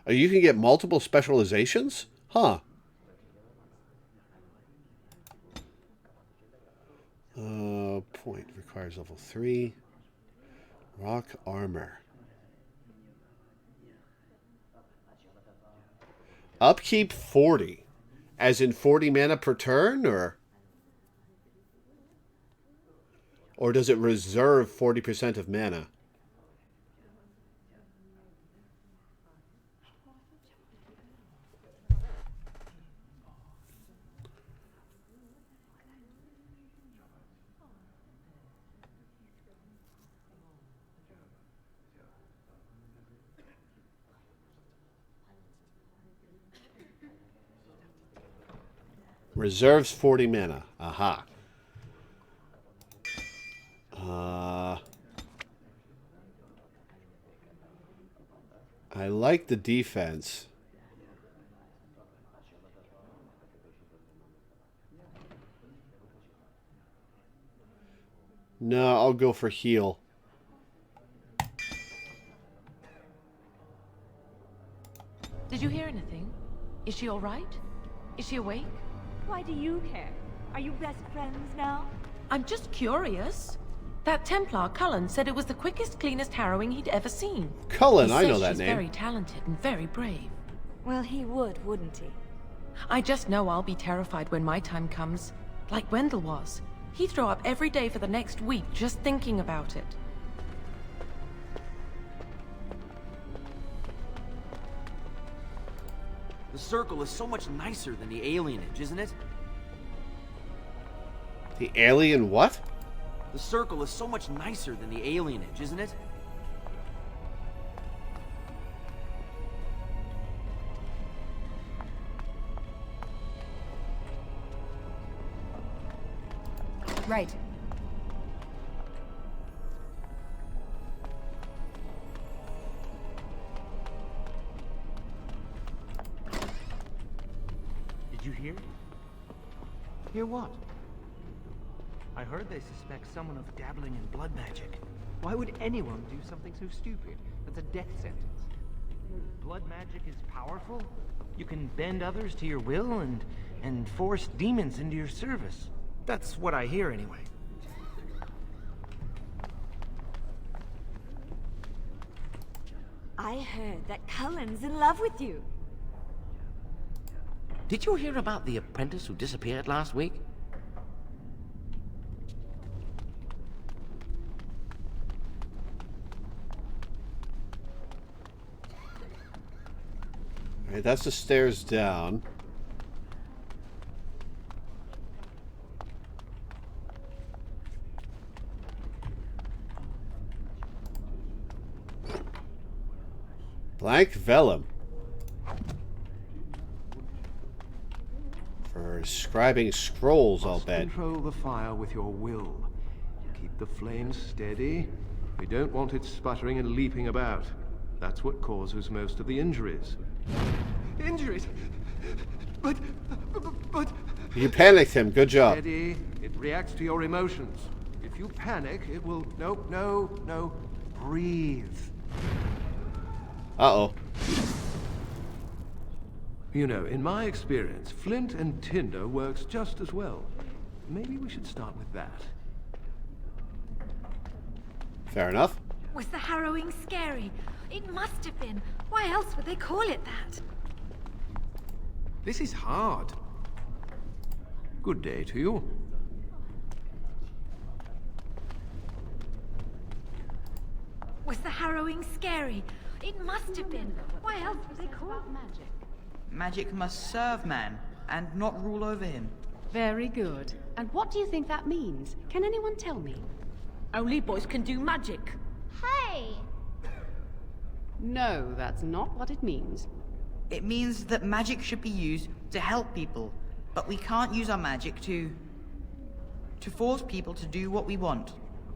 Oh, you can get multiple specializations? Huh. Point requires level 3. Rock Armor. Upkeep 40. As in 40 mana per turn, or does it reserve 40% of mana? Reserves 40 mana. Aha. I like the defense. No, I'll go for heal. Did you hear anything? Is she all right? Is she awake? Why do you care? Are you best friends now? I'm just curious. That Templar, Cullen, said it was the quickest, cleanest harrowing he'd ever seen. Cullen, He I know says that she's name. very talented and very brave. Well, he would, wouldn't he? I just know I'll be terrified when my time comes. Like Wendell was. He'd throw up every day for the next week just thinking about it. The Circle is so much nicer than the alienage, isn't it? The alien what? The Circle is so much nicer than the alienage, isn't it? Right. Did you hear? Hear what? I heard they suspect someone of dabbling in blood magic. Why would anyone do something so stupid? That's a death sentence. Blood magic is powerful. You can bend others to your will and force demons into your service. That's what I hear anyway. I heard that Cullen's in love with you. Did you hear about the apprentice who disappeared last week? Alright, that's the stairs down. Blank vellum. For scribing scrolls, I'll bet. Control the fire with your will. Keep the flames steady. We don't want it sputtering and leaping about. That's what causes most of the injuries. Injuries? But... You panicked him. Good job. Steady. It reacts to your emotions. If you panic, it will... No. Breathe. Uh-oh. You know, in my experience, flint and tinder works just as well. Maybe we should start with that. Fair enough. Was the harrowing scary? It must have been. Why else would they call it that? This is hard. Good day to you. Was the harrowing scary? It must have been. Why else would they call it magic? Magic must serve man, and not rule over him. Very good. And what do you think that means? Can anyone tell me? Only boys can do magic. Hey! No, that's not what it means. It means that magic should be used to help people, but we can't use our magic to force people to do what we want.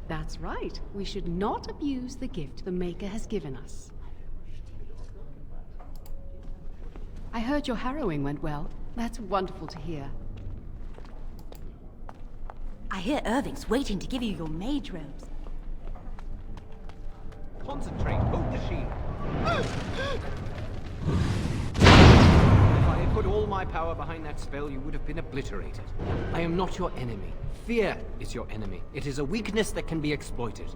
That's right. We should not abuse the gift the Maker has given us. I heard your harrowing went well. That's wonderful to hear. I hear Irving's waiting to give you your mage robes. Concentrate. Hold the shield. If I had put all my power behind that spell, you would have been obliterated. I am not your enemy. Fear is your enemy. It is a weakness that can be exploited.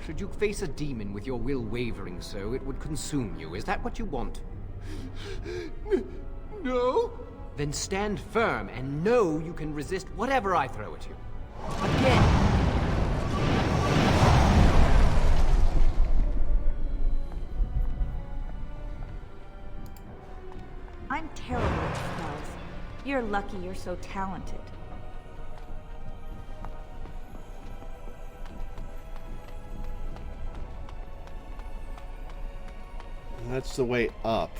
Should you face a demon with your will wavering so, it would consume you. Is that what you want? No? Then stand firm and know you can resist whatever I throw at you. Again! I'm terrible at spells. You're lucky you're so talented. That's the way up.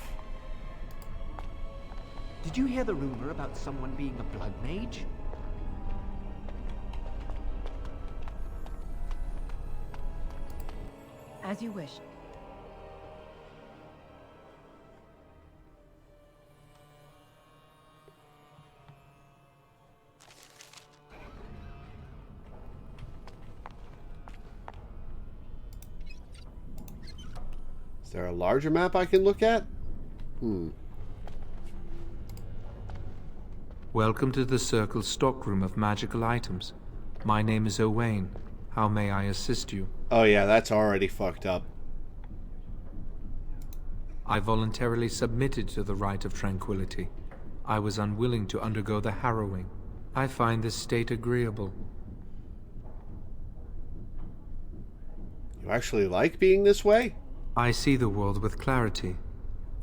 Did you hear the rumor about someone being a blood mage? As you wish. Is there a larger map I can look at? Welcome to the Circle's stockroom of magical items. My name is Owain. How may I assist you? Oh yeah, that's already fucked up. I voluntarily submitted to the rite of tranquility. I was unwilling to undergo the harrowing. I find this state agreeable. You actually like being this way? I see the world with clarity.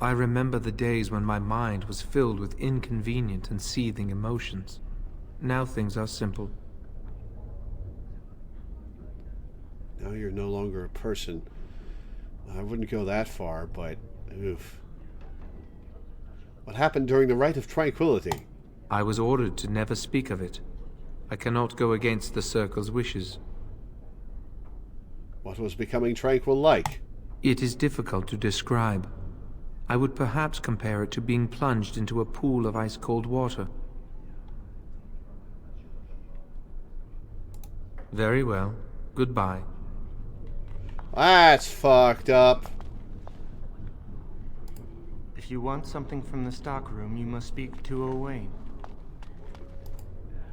I remember the days when my mind was filled with inconvenient and seething emotions. Now things are simple. Now you're no longer a person. I wouldn't go that far, but oof. What happened during the Rite of Tranquility? I was ordered to never speak of it. I cannot go against the Circle's wishes. What was becoming tranquil like? It is difficult to describe. I would perhaps compare it to being plunged into a pool of ice-cold water. Very well. Goodbye. That's fucked up. If you want something from the stockroom, you must speak to Owain.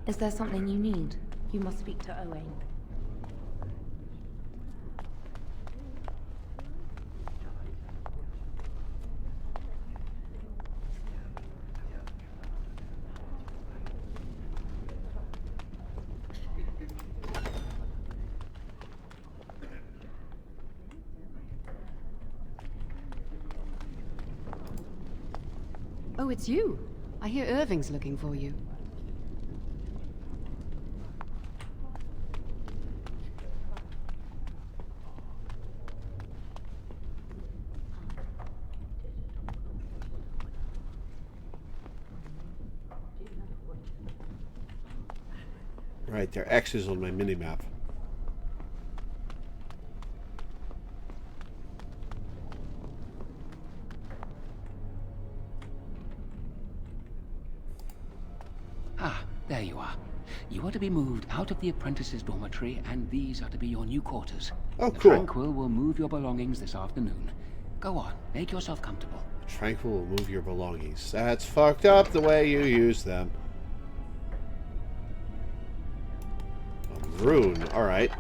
Is there something you need? You must speak to Owain. Oh, it's you. I hear Irving's looking for you. Right, there are X's on my minimap. Ah, there you are. You are to be moved out of the apprentices' dormitory, and these are to be your new quarters. Oh, the cool. Tranquil will move your belongings this afternoon. Go on, make yourself comfortable. Tranquil will move your belongings. That's fucked up the way you use them. A rune, alright.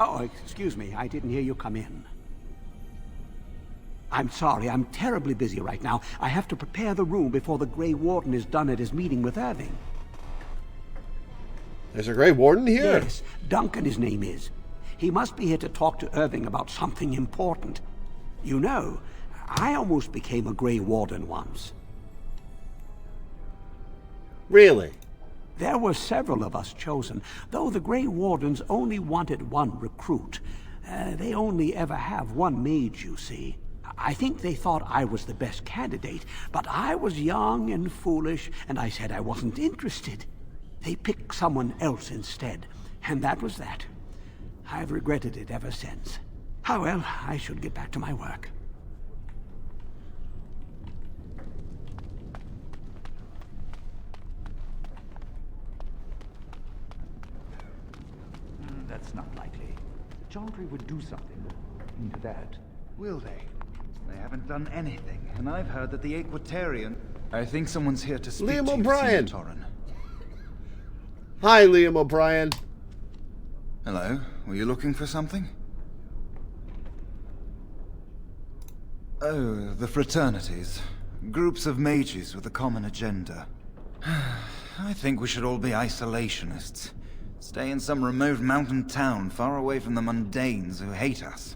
Oh, excuse me. I didn't hear you come in. I'm sorry. I'm terribly busy right now. I have to prepare the room before the Grey Warden is done at his meeting with Irving. There's a Grey Warden here? Yes. Duncan, his name is. He must be here to talk to Irving about something important. You know, I almost became a Grey Warden once. Really? There were several of us chosen, though the Grey Wardens only wanted one recruit. They only ever have one mage, you see. I think they thought I was the best candidate, but I was young and foolish, and I said I wasn't interested. They picked someone else instead, and that was that. I've regretted it ever since. Ah, well, I should get back to my work. That's not likely. Chantry would do something into that. Will they? They haven't done anything, and I've heard that the Equatorian... I think someone's here to speak Liam to you, O'Brien. Torrin. Hi, Liam O'Brien. Hello. Were you looking for something? Oh, the Fraternities. Groups of mages with a common agenda. I think we should all be isolationists. Stay in some remote mountain town, far away from the mundanes who hate us.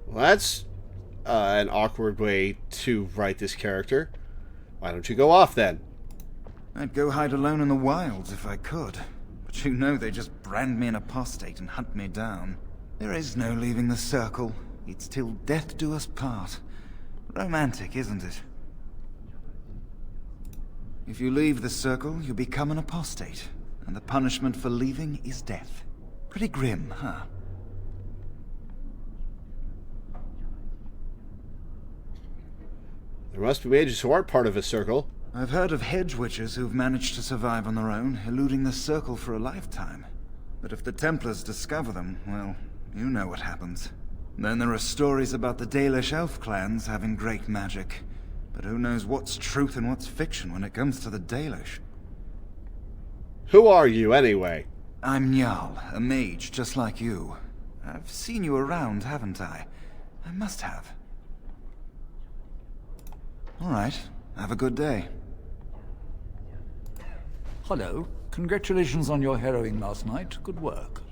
Well, that's an awkward way to write this character. Why don't you go off, then? I'd go hide alone in the wilds if I could. But you know they just brand me an apostate and hunt me down. There is no leaving the circle. It's till death do us part. Romantic, isn't it? If you leave the circle, you become an apostate. And the punishment for leaving is death. Pretty grim, huh? There must be mages who aren't part of a circle. I've heard of hedge witches who've managed to survive on their own, eluding the circle for a lifetime. But if the Templars discover them, well, you know what happens. Then there are stories about the Dalish elf clans having great magic. But who knows what's truth and what's fiction when it comes to the Dalish? Who are you, anyway? I'm Njal, a mage just like you. I've seen you around, haven't I? I must have. All right. Have a good day. Hello. Congratulations on your harrowing last night. Good work.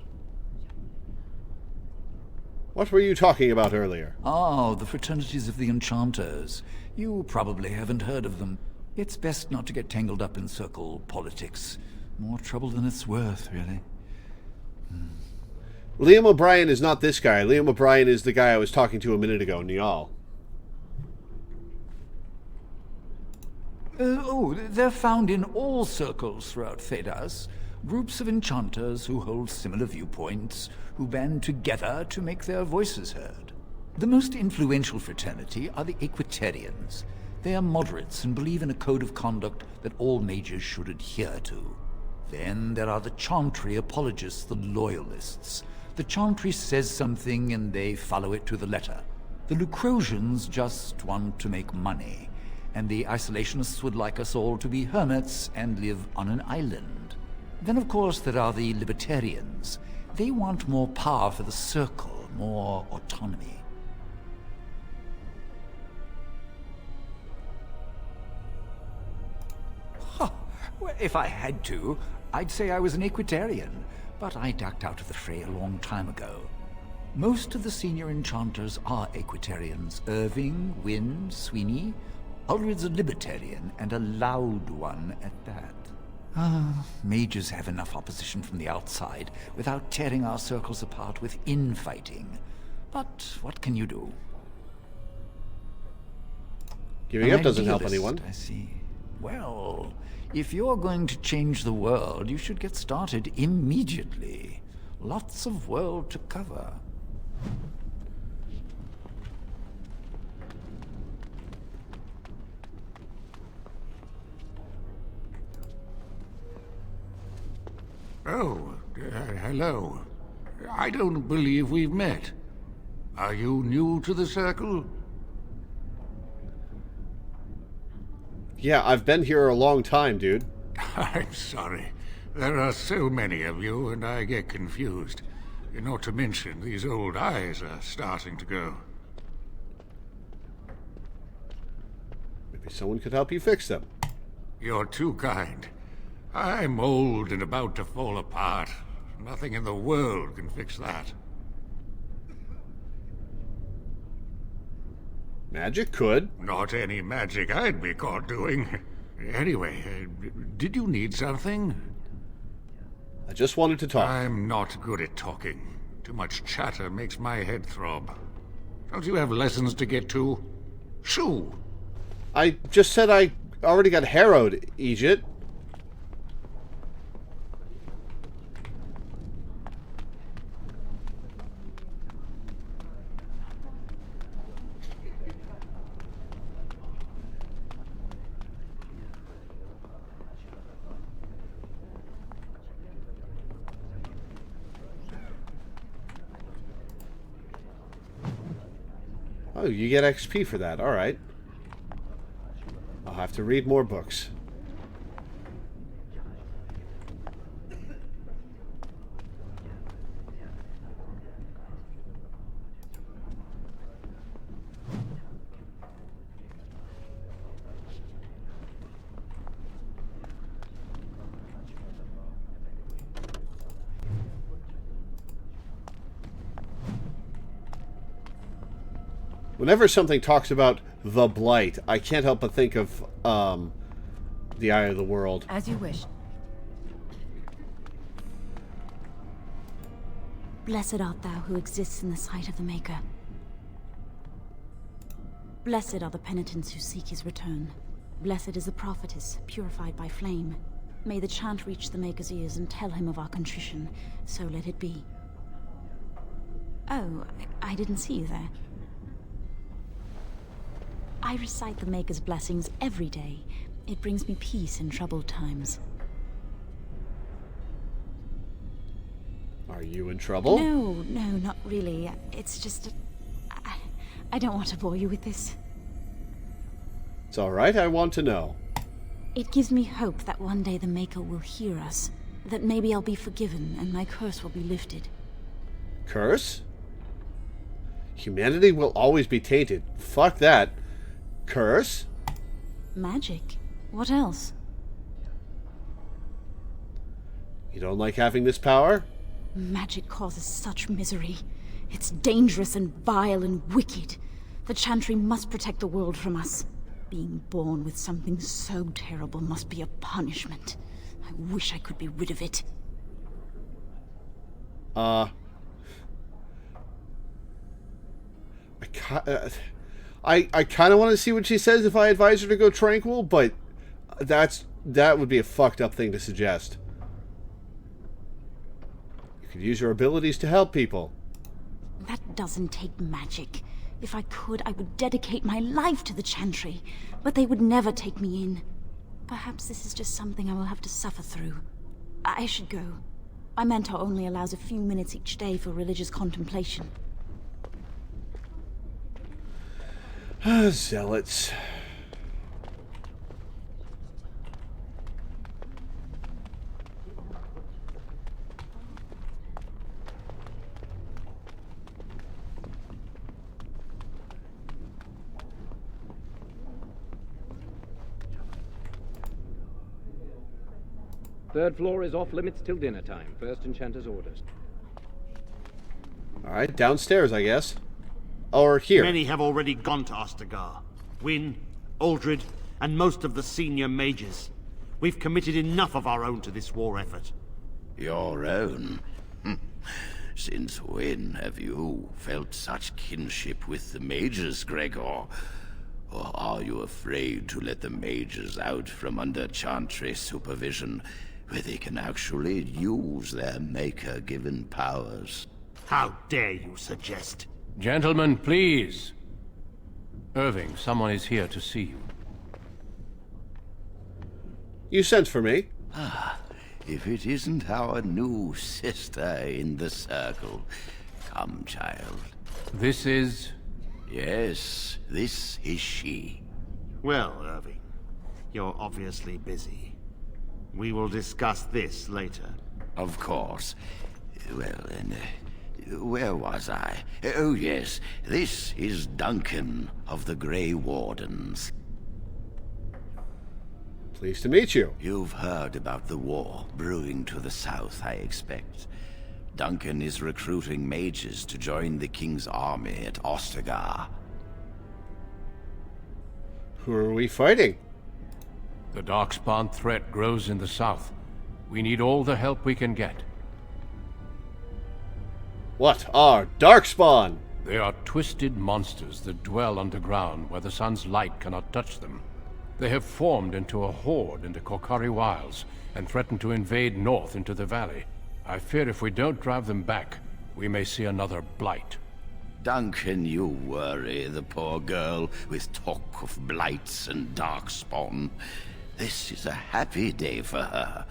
What were you talking about earlier? Ah, the Fraternities of the Enchanters. You probably haven't heard of them. It's best not to get tangled up in circle politics. More trouble than it's worth, really. Liam O'Brien is not this guy. Liam O'Brien is the guy I was talking to a minute ago, Njal. They're found in all circles throughout Thedas. Groups of enchanters who hold similar viewpoints, who band together to make their voices heard. The most influential fraternity are the Equitarians. They are moderates and believe in a code of conduct that all mages should adhere to. Then there are the Chantry apologists, the Loyalists. The Chantry says something and they follow it to the letter. The Lucrosians just want to make money. And the Isolationists would like us all to be hermits and live on an island. Then, of course, there are the Libertarians. They want more power for the Circle, more autonomy. Huh. Well, if I had to, I'd say I was an Equitarian, but I ducked out of the fray a long time ago. Most of the senior enchanters are Equitarians. Irving, Wynne, Sweeney. Ulrid's a libertarian, and a loud one at that. Mages have enough opposition from the outside without tearing our circles apart with infighting. But what can you do? Giving up doesn't help anyone. I see. Well, if you're going to change the world, you should get started immediately. Lots of world to cover. Oh, hello. I don't believe we've met. Are you new to the Circle? Yeah, I've been here a long time, dude. I'm sorry. There are so many of you, and I get confused. Not to mention, these old eyes are starting to go. Maybe someone could help you fix them. You're too kind. I'm old and about to fall apart. Nothing in the world can fix that. Magic could. Not any magic I'd be caught doing. Anyway, did you need something? I just wanted to talk. I'm not good at talking. Too much chatter makes my head throb. Don't you have lessons to get to? Shoo! I just said I already got harrowed, Egypt. Oh, you get XP for that. All right. I'll have to read more books. Whenever something talks about the Blight, I can't help but think of the Eye of the World. As you wish. Blessed art thou who exists in the sight of the Maker. Blessed are the penitents who seek his return. Blessed is the prophetess, purified by flame. May the chant reach the Maker's ears and tell him of our contrition. So let it be. Oh, I didn't see you there. I recite the Maker's blessings every day. It brings me peace in troubled times. Are you in trouble? No, not really. It's just I don't want to bore you with this. It's alright, I want to know. It gives me hope that one day the Maker will hear us. That maybe I'll be forgiven and my curse will be lifted. Curse? Humanity will always be tainted. Fuck that. Curse? Magic? What else? You don't like having this power? Magic causes such misery. It's dangerous and vile and wicked. The Chantry must protect the world from us. Being born with something so terrible must be a punishment. I wish I could be rid of it. I kind of want to see what she says if I advise her to go tranquil, but that would be a fucked up thing to suggest. You could use your abilities to help people. That doesn't take magic. If I could, I would dedicate my life to the Chantry, but they would never take me in. Perhaps this is just something I will have to suffer through. I should go. My mentor only allows a few minutes each day for religious contemplation. Zealots. Third floor is off limits till dinner time. First Enchanter's orders. Alright, downstairs, I guess. Or here. Many have already gone to Ostagar. Wynne, Aldred, and most of the senior mages. We've committed enough of our own to this war effort. Your own? Since when have you felt such kinship with the mages, Gregor? Or are you afraid to let the mages out from under Chantry supervision, where they can actually use their Maker-given powers? How dare you suggest? Gentlemen, please. Irving, someone is here to see you. You sent for me. If it isn't our new sister in the circle. Come, child. This is... Yes, this is she. Well, Irving, you're obviously busy. We will discuss this later. Of course. Well, then, where was I? Oh, yes, this is Duncan of the Grey Wardens. Pleased to meet you. You've heard about the war brewing to the south, I expect. Duncan is recruiting mages to join the King's army at Ostagar. Who are we fighting? The Darkspawn threat grows in the south. We need all the help we can get. What are Darkspawn? They are twisted monsters that dwell underground where the sun's light cannot touch them. They have formed into a horde in the Korcari Wilds and threaten to invade north into the valley. I fear if we don't drive them back, we may see another blight. Duncan, you worry the poor girl with talk of blights and darkspawn. This is a happy day for her.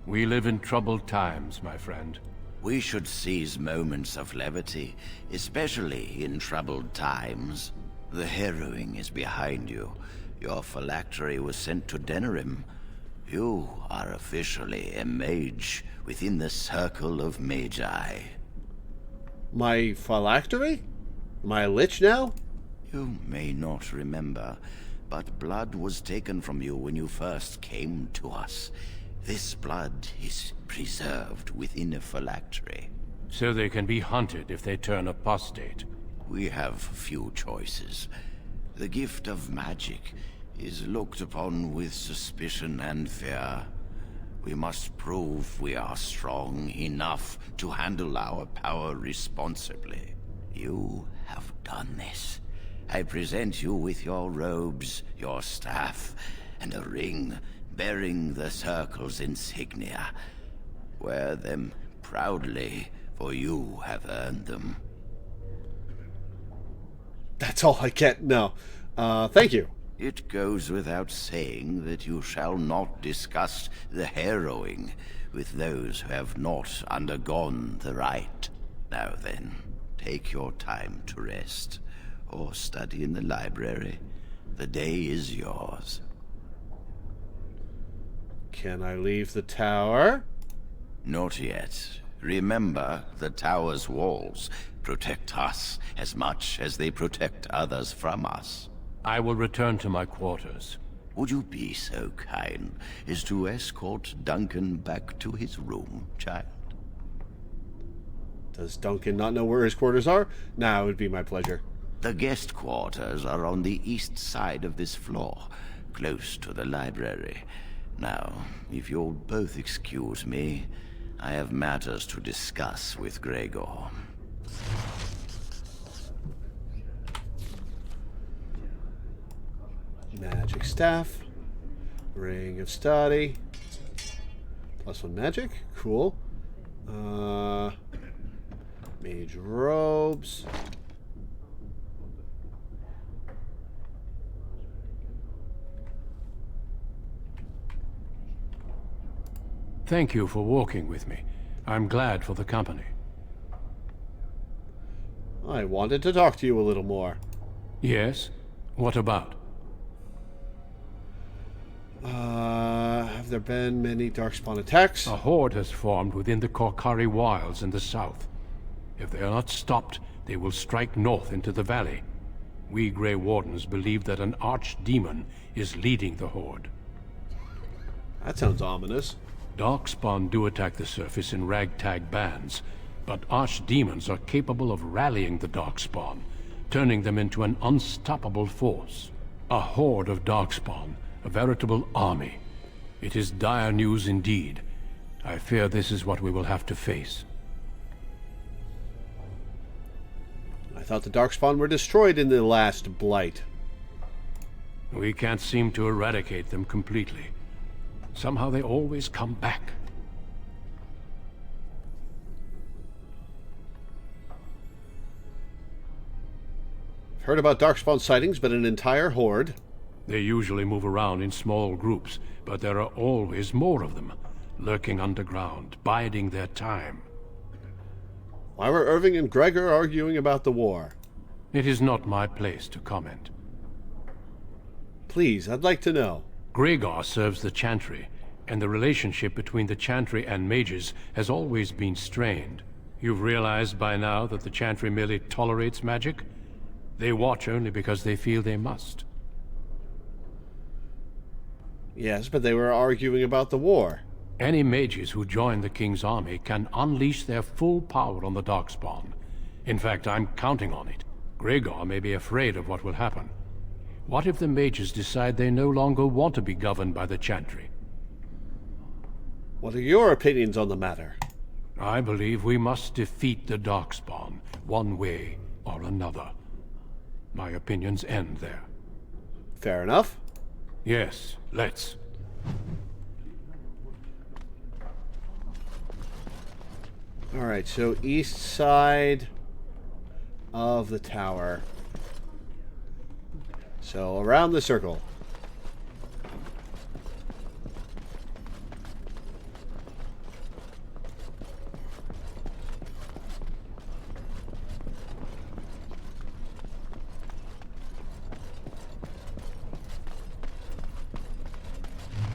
We live in troubled times, my friend. We should seize moments of levity, especially in troubled times. The harrowing is behind you. Your phylactery was sent to Denerim. You are officially a mage within the circle of magi. My phylactery? Am I a lich now? You may not remember, but blood was taken from you when you first came to us. This blood is preserved within a phylactery. So they can be hunted if they turn apostate. We have few choices. The gift of magic is looked upon with suspicion and fear. We must prove we are strong enough to handle our power responsibly. You have done this. I present you with your robes, your staff, and a ring bearing the Circle's insignia. Wear them proudly, for you have earned them. That's all I get? No. Thank you. It goes without saying that you shall not discuss the harrowing with those who have not undergone the rite. Now then, take your time to rest. or study in the library, the day is yours. Can I leave the tower? Not yet. Remember, the tower's walls protect us as much as they protect others from us. I will return to my quarters. Would you be so kind as to escort Duncan back to his room, child? Does Duncan not know where his quarters are? Nah, it would be my pleasure. The guest quarters are on the east side of this floor, close to the library. Now, if you'll both excuse me, I have matters to discuss with Gregor. Magic staff. Ring of study. +1 magic. Cool. Mage robes. Thank you for walking with me. I'm glad for the company. I wanted to talk to you a little more. Yes? What about? Have there been many Darkspawn attacks? A horde has formed within the Korkari Wilds in the south. If they are not stopped, they will strike north into the valley. We Grey Wardens believe that an archdemon is leading the horde. That sounds ominous. Darkspawn do attack the surface in ragtag bands, but archdemons are capable of rallying the Darkspawn, turning them into an unstoppable force. A horde of Darkspawn, a veritable army. It is dire news indeed. I fear this is what we will have to face. I thought the Darkspawn were destroyed in the last Blight. We can't seem to eradicate them completely. Somehow they always come back. I've heard about Darkspawn sightings, but an entire horde? They usually move around in small groups, but there are always more of them, lurking underground, biding their time. Why were Irving and Gregor arguing about the war? It is not my place to comment. Please, I'd like to know. Gregor serves the Chantry, and the relationship between the Chantry and mages has always been strained. You've realized by now that the Chantry merely tolerates magic? They watch only because they feel they must. Yes, but they were arguing about the war. Any mages who join the King's army can unleash their full power on the Darkspawn. In fact, I'm counting on it. Gregor may be afraid of what will happen. What if the mages decide they no longer want to be governed by the Chantry? What are your opinions on the matter? I believe we must defeat the Darkspawn, one way or another. My opinions end there. Fair enough. Yes, let's. Alright, so east side of the tower. So around the circle.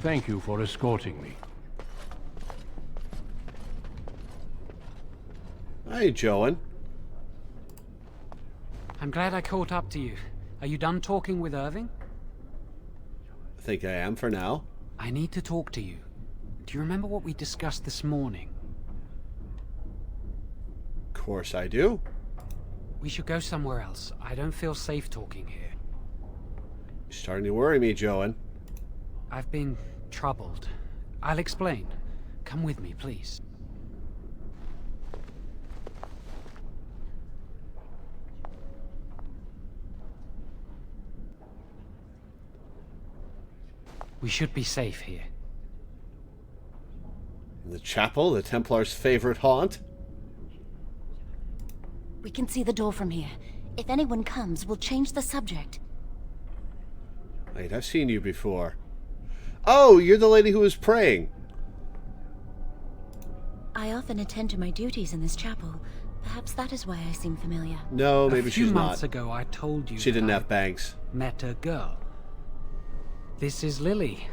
Thank you for escorting me. Hey, Joan. I'm glad I caught up to you. Are you done talking with Irving? I think I am for now. I need to talk to you. Do you remember what we discussed this morning? Of course I do. We should go somewhere else. I don't feel safe talking here. You're starting to worry me, Joan. I've been troubled. I'll explain. Come with me, please. We should be safe here. In the chapel, the Templar's favorite haunt? We can see the door from here. If anyone comes, we'll change the subject. Wait, I've seen you before. Oh, you're the lady who was praying. I often attend to my duties in this chapel, Perhaps that is why I seem familiar. No, maybe she's not. A few months ago, I told you she didn't that have bangs. Met a girl. This is Lily.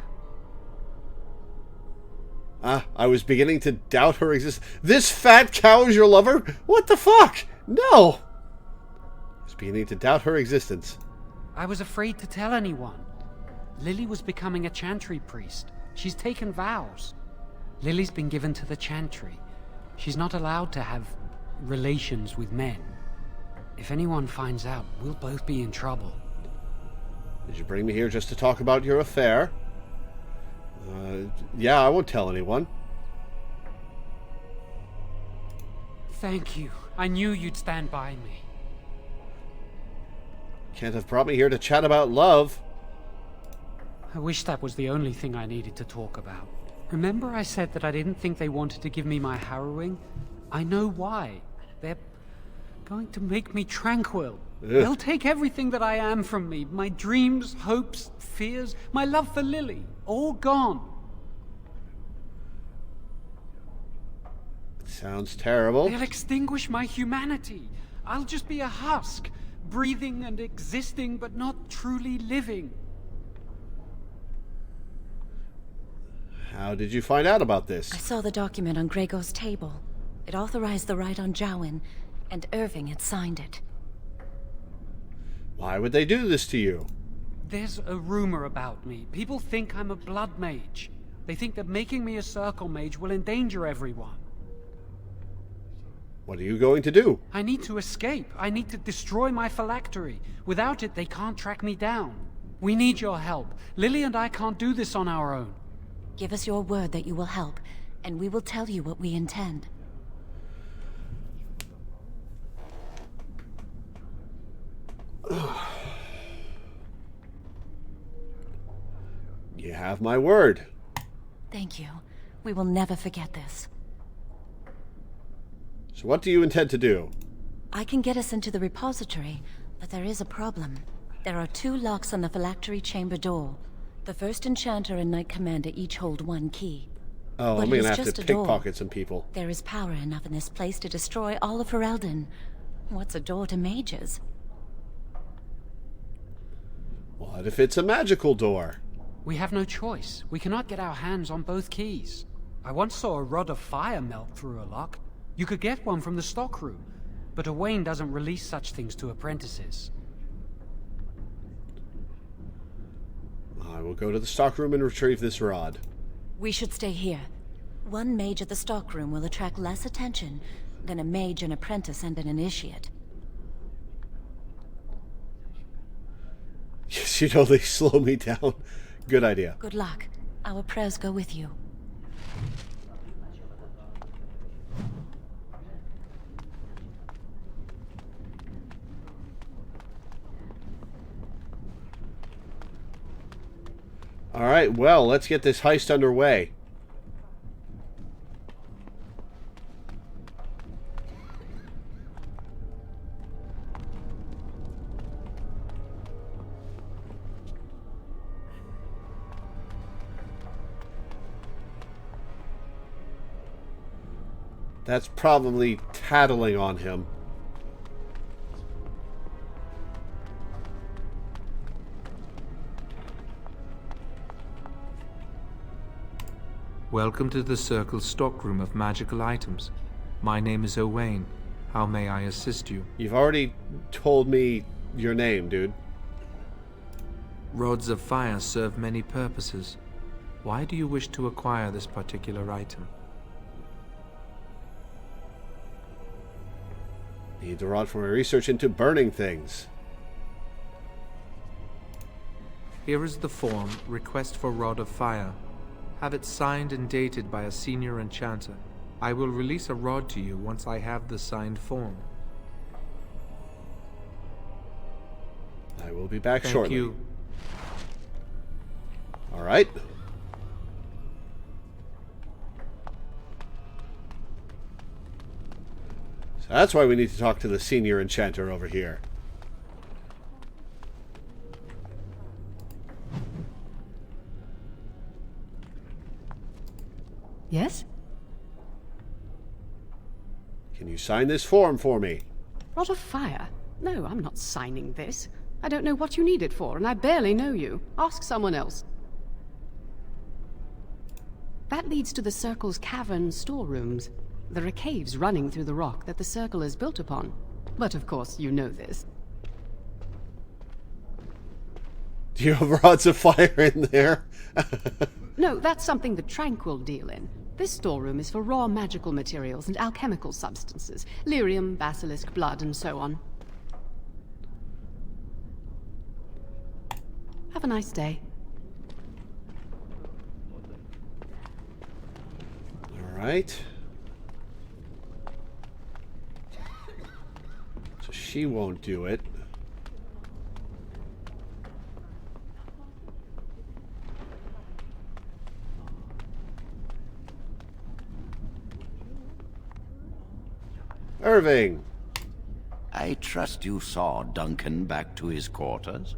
I was beginning to doubt her existence. This fat cow is your lover? What the fuck? No! I was beginning to doubt her existence. I was afraid to tell anyone. Lily was becoming a chantry priest. She's taken vows. Lily's been given to the chantry. She's not allowed to have relations with men. If anyone finds out, we'll both be in trouble. Did you bring me here just to talk about your affair? Yeah, I won't tell anyone. Thank you. I knew you'd stand by me. Can't have brought me here to chat about love. I wish that was the only thing I needed to talk about. Remember I said that I didn't think they wanted to give me my harrowing? I know why. They're going to make me tranquil. Ugh. They'll take everything that I am from me. My dreams, hopes, fears, my love for Lily. All gone. Sounds terrible. They'll extinguish my humanity. I'll just be a husk, breathing and existing, but not truly living. How did you find out about this? I saw the document on Gregor's table. It authorized the right on Jowen, and Irving had signed it. Why would they do this to you? There's a rumor about me. People think I'm a blood mage. They think that making me a circle mage will endanger everyone. What are you going to do? I need to escape. I need to destroy my phylactery. Without it, they can't track me down. We need your help. Lily and I can't do this on our own. Give us your word that you will help, and we will tell you what we intend. You have my word. Thank you. We will never forget this. So what do you intend to do? I can get us into the repository, but there is a problem. There are 2 locks on the Phylactery Chamber door. The first Enchanter and Knight Commander each hold 1 key. Oh, But I'm it going is to have just to a door. pickpocket some people. There is power enough in this place to destroy all of Ferelden. What's a door to mages? What if it's a magical door? We have no choice. We cannot get our hands on both keys. I once saw a rod of fire melt through a lock. You could get one from the stockroom, but Owain doesn't release such things to apprentices. I will go to the stockroom and retrieve this rod. We should stay here. 1 mage at the stockroom will attract less attention than a mage, an apprentice, and an initiate. Yes, you know, they slow me down. Good idea. Good luck. Our prayers go with you. Alright, well, let's get this heist underway. That's probably tattling on him. Welcome to the Circle's stockroom of magical items. My name is Owain. How may I assist you? You've already told me your name, dude. Rods of fire serve many purposes. Why do you wish to acquire this particular item? Need the rod for my research into burning things. Here is the form, Request for Rod of Fire. Have it signed and dated by a senior enchanter. I will release a rod to you once I have the signed form. I will be back Thank shortly. you. All right. So that's why we need to talk to the senior enchanter over here. Yes? Can you sign this form for me? Rod of Fire? No, I'm not signing this. I don't know what you need it for, and I barely know you. Ask someone else. That leads to the Circle's cavern storerooms. There are caves running through the rock that the Circle is built upon. But of course, you know this. Do you have rods of fire in there? No, that's something the Tranquil deal in. This storeroom is for raw magical materials and alchemical substances. Lyrium, basilisk, blood, and so on. Have a nice day. All right. So she won't do it. Irving! I trust you saw Duncan back to his quarters?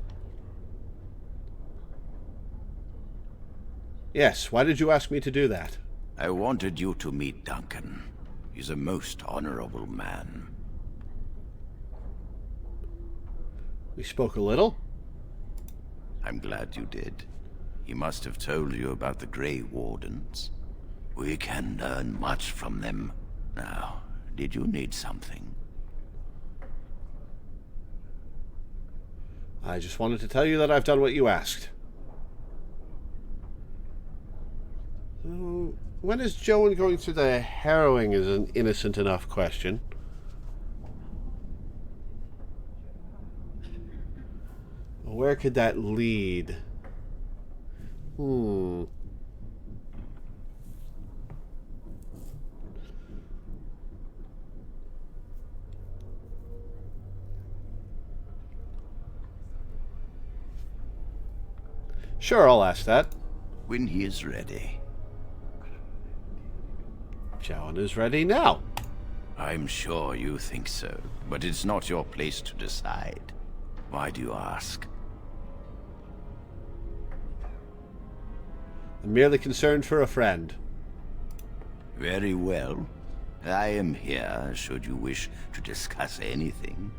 Yes, why did you ask me to do that? I wanted you to meet Duncan. He's a most honorable man. We spoke a little. I'm glad you did. He must have told you about the Grey Wardens. We can learn much from them. Now, did you need something? I just wanted to tell you that I've done what you asked. When is Joan going through the harrowing is an innocent enough question. Where could that lead? Sure, I'll ask that. When he is ready. Joan is ready now. I'm sure you think so, but it's not your place to decide. Why do you ask? I'm merely concerned for a friend. Very well. I am here should you wish to discuss anything.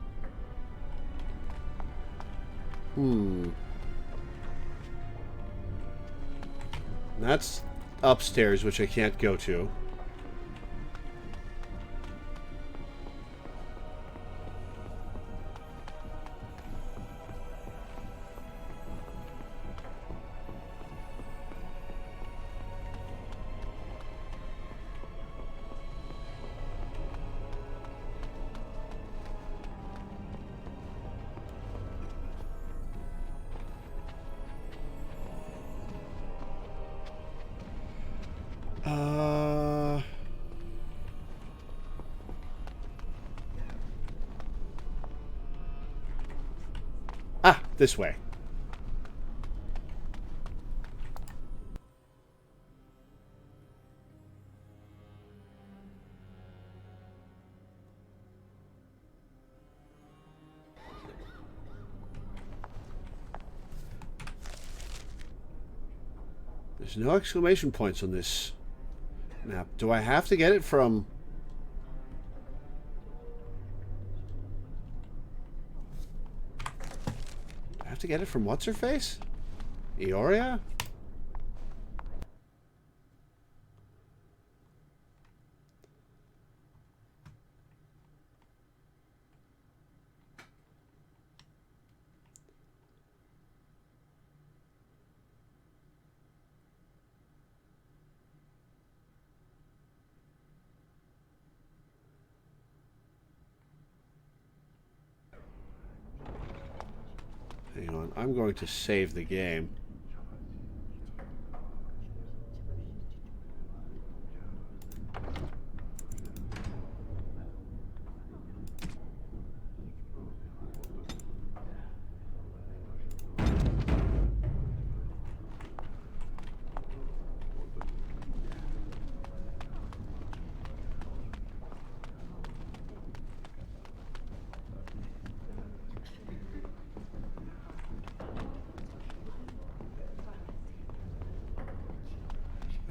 That's upstairs, which I can't go to. This way. There's no exclamation points on this map. Do I have to get it from... to get it from what's-her-face? Eoria? Hang on, I'm going to save the game.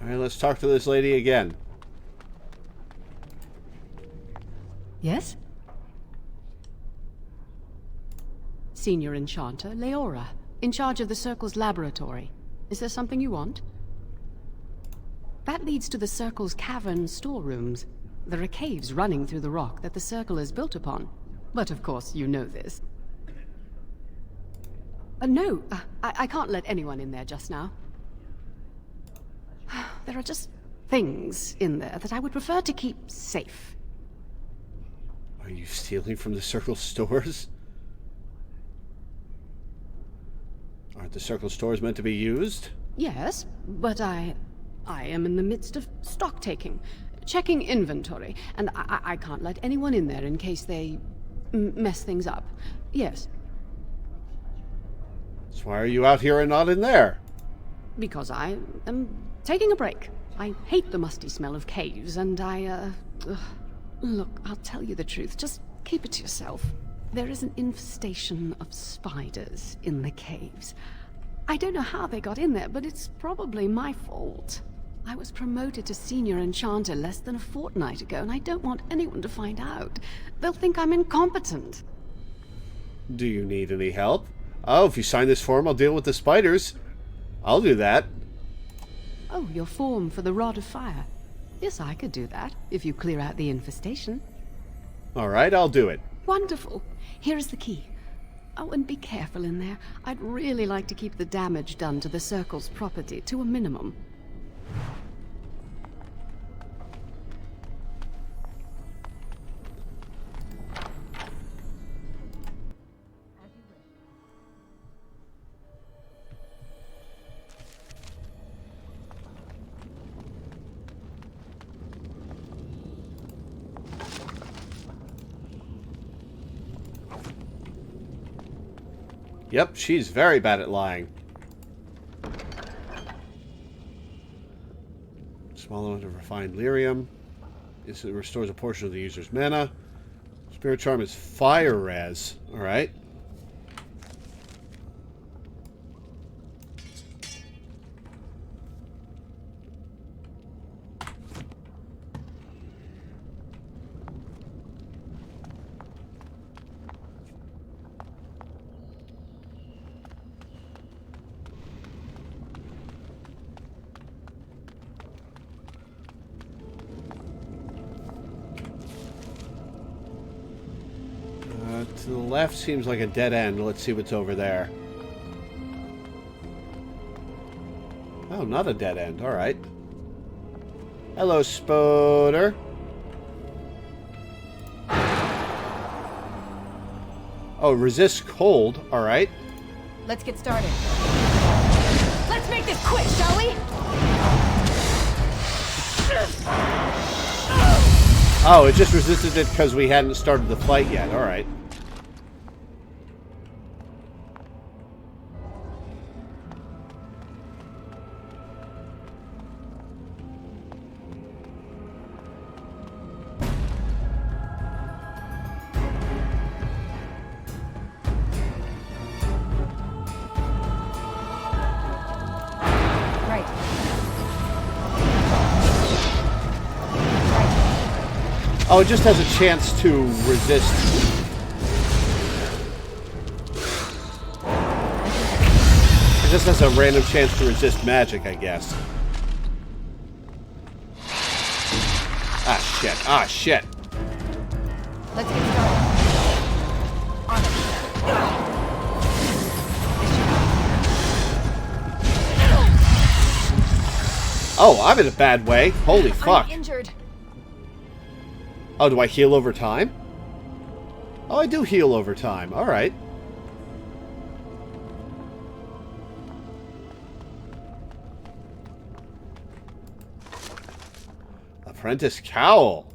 Alright, let's talk to this lady again. Yes? Senior Enchanter, Leora, in charge of the Circle's laboratory. Is there something you want? That leads to the Circle's cavern storerooms. There are caves running through the rock that the Circle is built upon. But of course, you know this. No, I can't let anyone in there just now. There are just things in there that I would prefer to keep safe. Are you stealing from the Circle stores? Aren't the Circle stores meant to be used? Yes, but I am in the midst of stock taking, checking inventory, and I can't let anyone in there in case they mess things up. Yes. So why are you out here and not in there? Because I am taking a break. I hate the musty smell of caves, and Look, I'll tell you the truth. Just keep it to yourself. There is an infestation of spiders in the caves. I don't know how they got in there, but it's probably my fault. I was promoted to Senior Enchanter less than a fortnight ago, and I don't want anyone to find out. They'll think I'm incompetent. Do you need any help? Oh, if you sign this form, I'll deal with the spiders. I'll do that. Oh, your form for the Rod of Fire. Yes, I could do that, if you clear out the infestation. Alright, I'll do it. Wonderful. Here is the key. Oh, and be careful in there. I'd really like to keep the damage done to the Circle's property to a minimum. Yep, she's very bad at lying. Small amount of refined lyrium. It restores a portion of the user's mana. Spirit Charm is fire res. Alright. To the left seems like a dead end. Let's see what's over there. Oh, not a dead end. Alright. Hello, Spoder. Oh, resist cold. Alright. Let's get started. Let's make this quick, shall we? Oh, it just resisted it because we hadn't started the fight yet. Alright. Oh, it just has a chance to resist. It just has a random chance to resist magic, I guess. Ah, shit. Ah, shit. Let's get started. On it. Oh, I'm in a bad way. Holy fuck. I'm injured. Oh, do I heal over time? Oh, I do heal over time. Alright. Apprentice Cowl.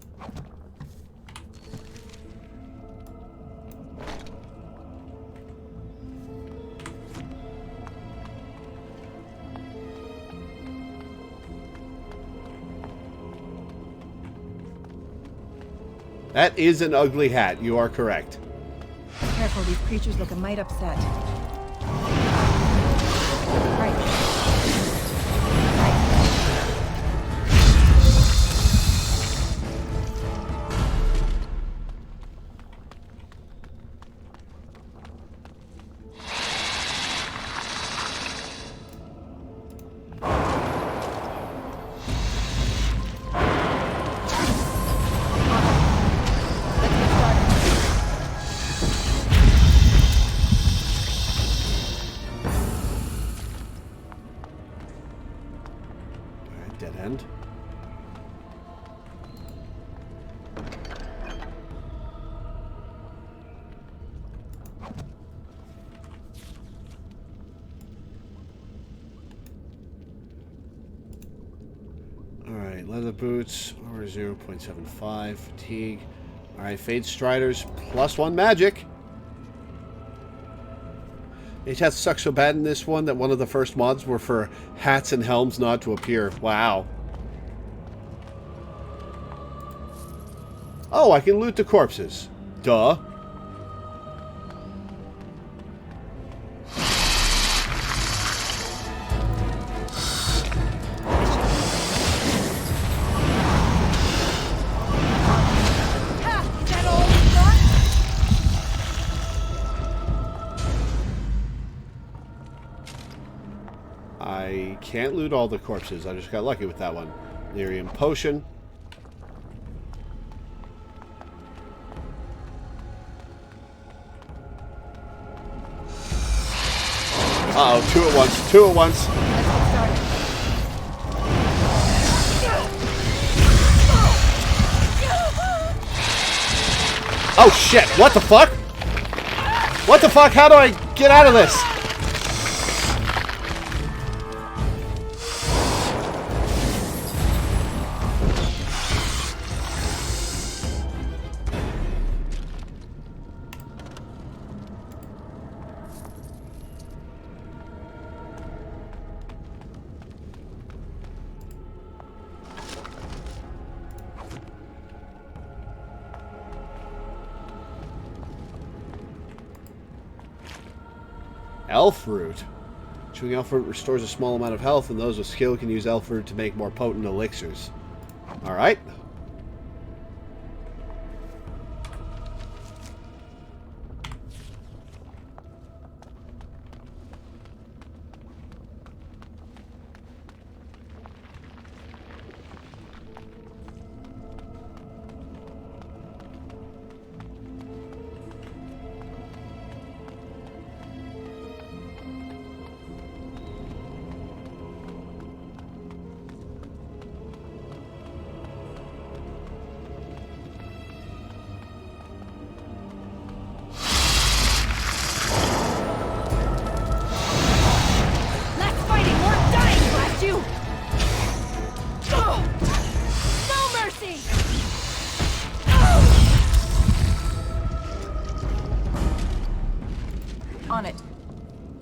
That is an ugly hat. You are correct. Careful, these creatures look a mite upset. Right. Leather boots, over 0.75. Fatigue. Alright, Fade Striders, +1 magic. It has sucked so bad in this one that one of the first mods were for hats and helms not to appear. Wow. Oh, I can loot the corpses. Duh. I can't loot all the corpses. I just got lucky with that one. Lyrium Potion. Uh-oh, two at once. Two at once. Oh shit, what the fuck? What the fuck? How do I get out of this? Elf Root. Chewing Elf Root restores a small amount of health, and those with skill can use Elf Root to make more potent elixirs. Alright.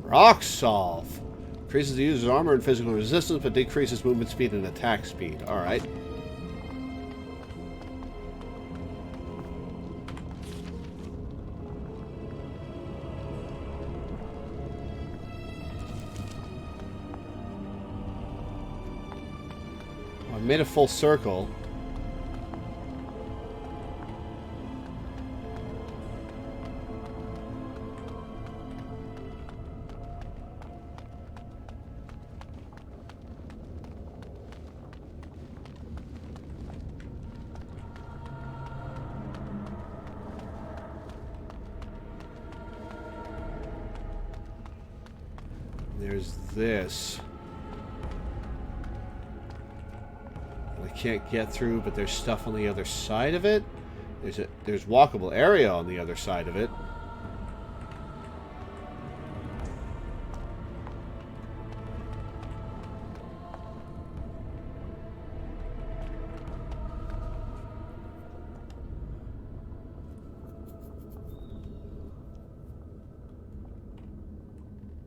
Rock Solve. Increases the user's armor and physical resistance, but decreases movement speed and attack speed. Alright. I made a full circle. There's this. I can't get through, but there's stuff on the other side of it. There's walkable area on the other side of it.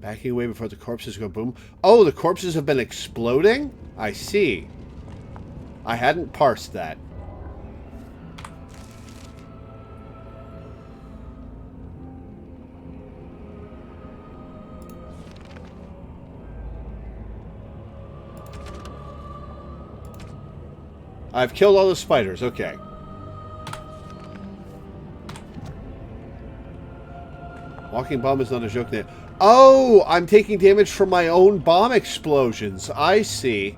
Backing away before the corpses go boom. Oh, the corpses have been exploding? I see. I hadn't parsed that. I've killed all the spiders. Okay. Walking bomb is not a joke now. Oh, I'm taking damage from my own bomb explosions. I see.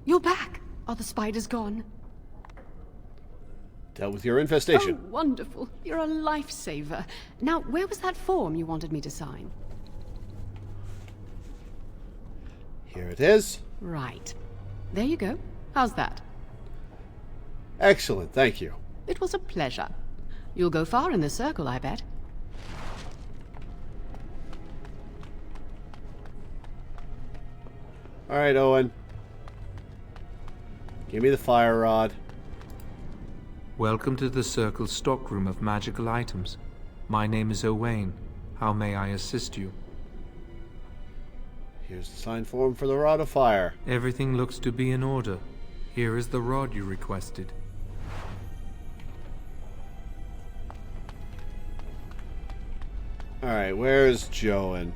You're back. Are the spiders gone? Dealt with your infestation. Oh, wonderful. You're a lifesaver. Now, where was that form you wanted me to sign? Here it is. Right. There you go. How's that? Excellent, thank you. It was a pleasure. You'll go far in the circle, I bet. Alright, Owen. Give me the fire rod. Welcome to the Circle's stockroom of magical items. My name is Owain. How may I assist you? Here's the signed form for the Rod of Fire. Everything looks to be in order. Here is the rod you requested. Alright, where's Joan?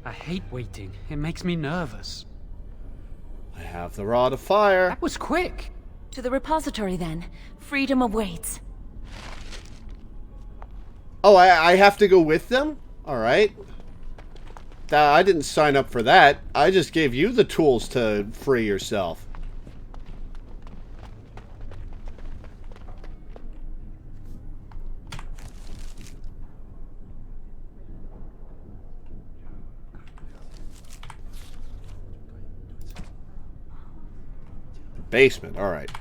I hate waiting. It makes me nervous. I have the Rod of Fire. That was quick. To the repository, then. Freedom awaits. Oh, I have to go with them? Alright. I didn't sign up for that. I just gave you the tools to free yourself. Basement, alright.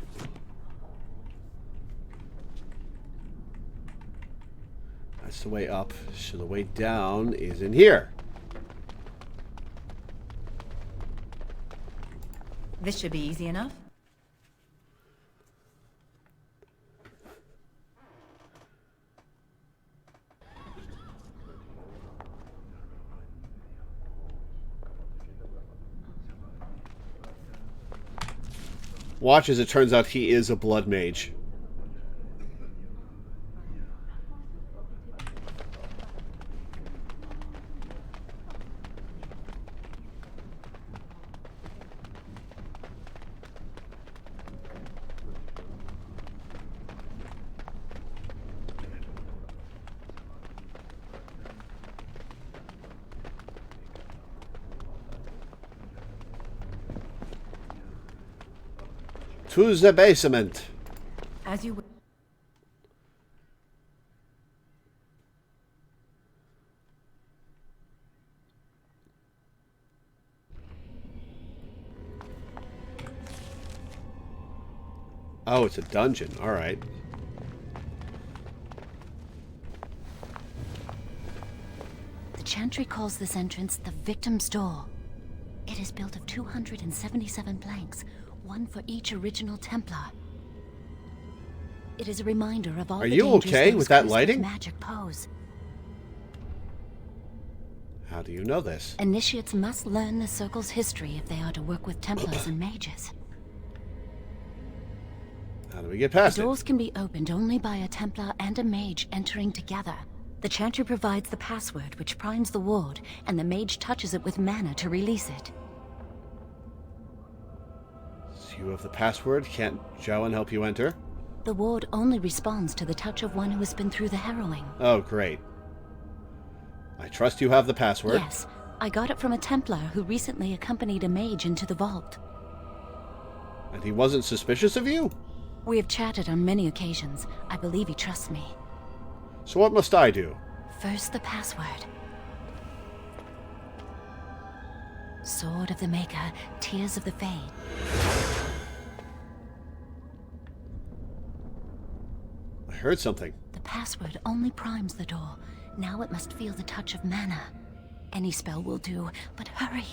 That's the way up, so the way down is in here. This should be easy enough. Watch as it turns out he is a blood mage. To the basement. As you... Oh, it's a dungeon. Alright. The Chantry calls this entrance the Victim's Door. It is built of 277 planks, one for each original Templar. It is a reminder of all Are the you dangers okay those with that cursed lighting? magic pose. How do you know this? Initiates must learn the Circle's history if they are to work with Templars and mages. How do we get past The it? doors can be opened only by a Templar and a mage entering together. The Chantry provides the password which primes the ward, and the mage touches it with mana to release it. So you have the password. Can't Joan help you enter? The ward only responds to the touch of one who has been through the harrowing. Oh, great. I trust you have the password. Yes, I got it from a Templar who recently accompanied a mage into the vault. And he wasn't suspicious of you? We have chatted on many occasions. I believe he trusts me. So what must I do? First, the password. Sword of the Maker, Tears of the Fade. I heard something. The password only primes the door. Now it must feel the touch of mana. Any spell will do, but hurry.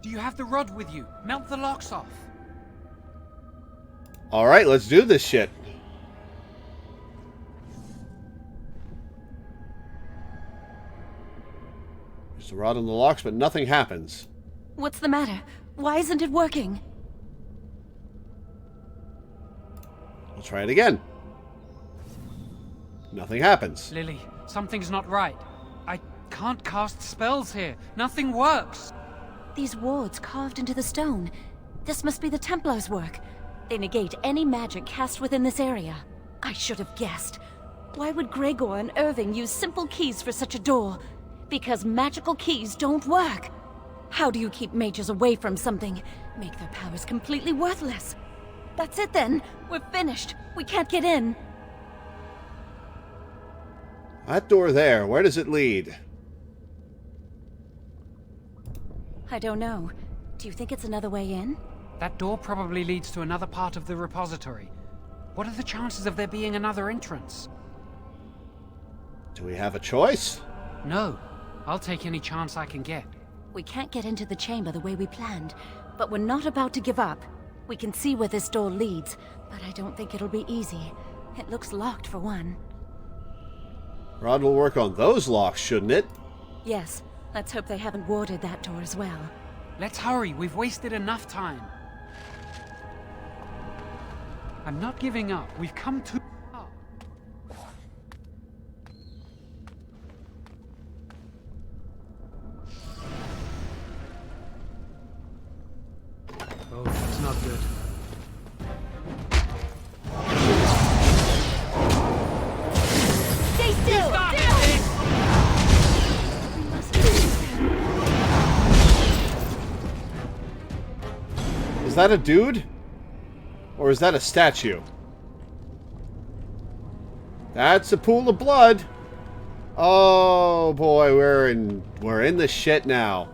Do you have the rod with you? Melt the locks off. Alright, let's do this shit. There's the rod on the locks, but nothing happens. What's the matter? Why isn't it working? I'll try it again. Nothing happens. Lily, something's not right. I can't cast spells here. Nothing works. These wards carved into the stone. This must be the Templars' work. They negate any magic cast within this area. I should have guessed. Why would Gregor and Irving use simple keys for such a door? Because magical keys don't work. How do you keep mages away from something? Make their powers completely worthless. That's it then. We're finished. We can't get in. That door there, where does it lead? I don't know. Do you think it's another way in? That door probably leads to another part of the repository. What are the chances of there being another entrance? Do we have a choice? No. I'll take any chance I can get. We can't get into the chamber the way we planned, but we're not about to give up. We can see where this door leads, but I don't think it'll be easy. It looks locked for one. Rod will work on those locks, shouldn't it? Yes. Let's hope they haven't warded that door as well. Let's hurry. We've wasted enough time. I'm not giving up. We've come too far. Oh, that's not good. Stay still! Is that a dude? Or is that a statue? That's a pool of blood. Oh boy, we're in the shit now.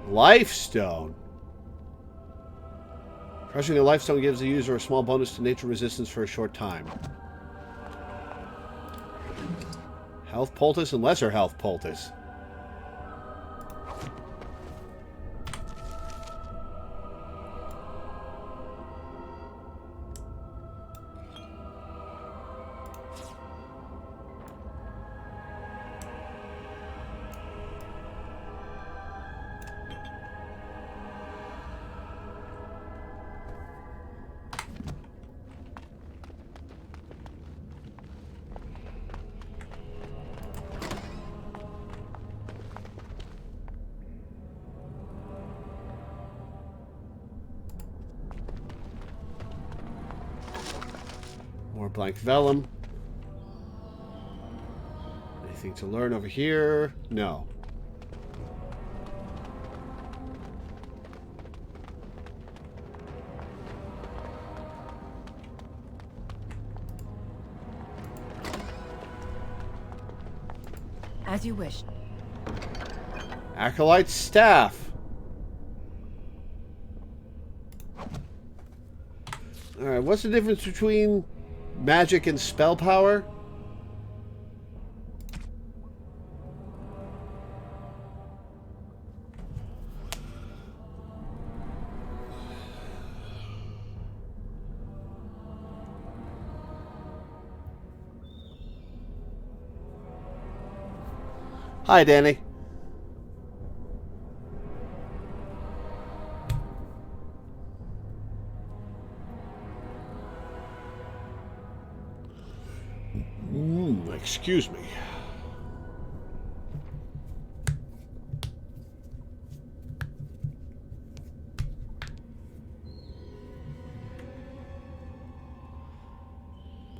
Lifestone. Crushing a lifestone gives the user a small bonus to nature resistance for a short time. Health poultice and lesser health poultice. More blank vellum. Anything to learn over here? No. As you wish. Acolyte staff. Alright, what's the difference between magic and spell power? Hi, Danny. Excuse me.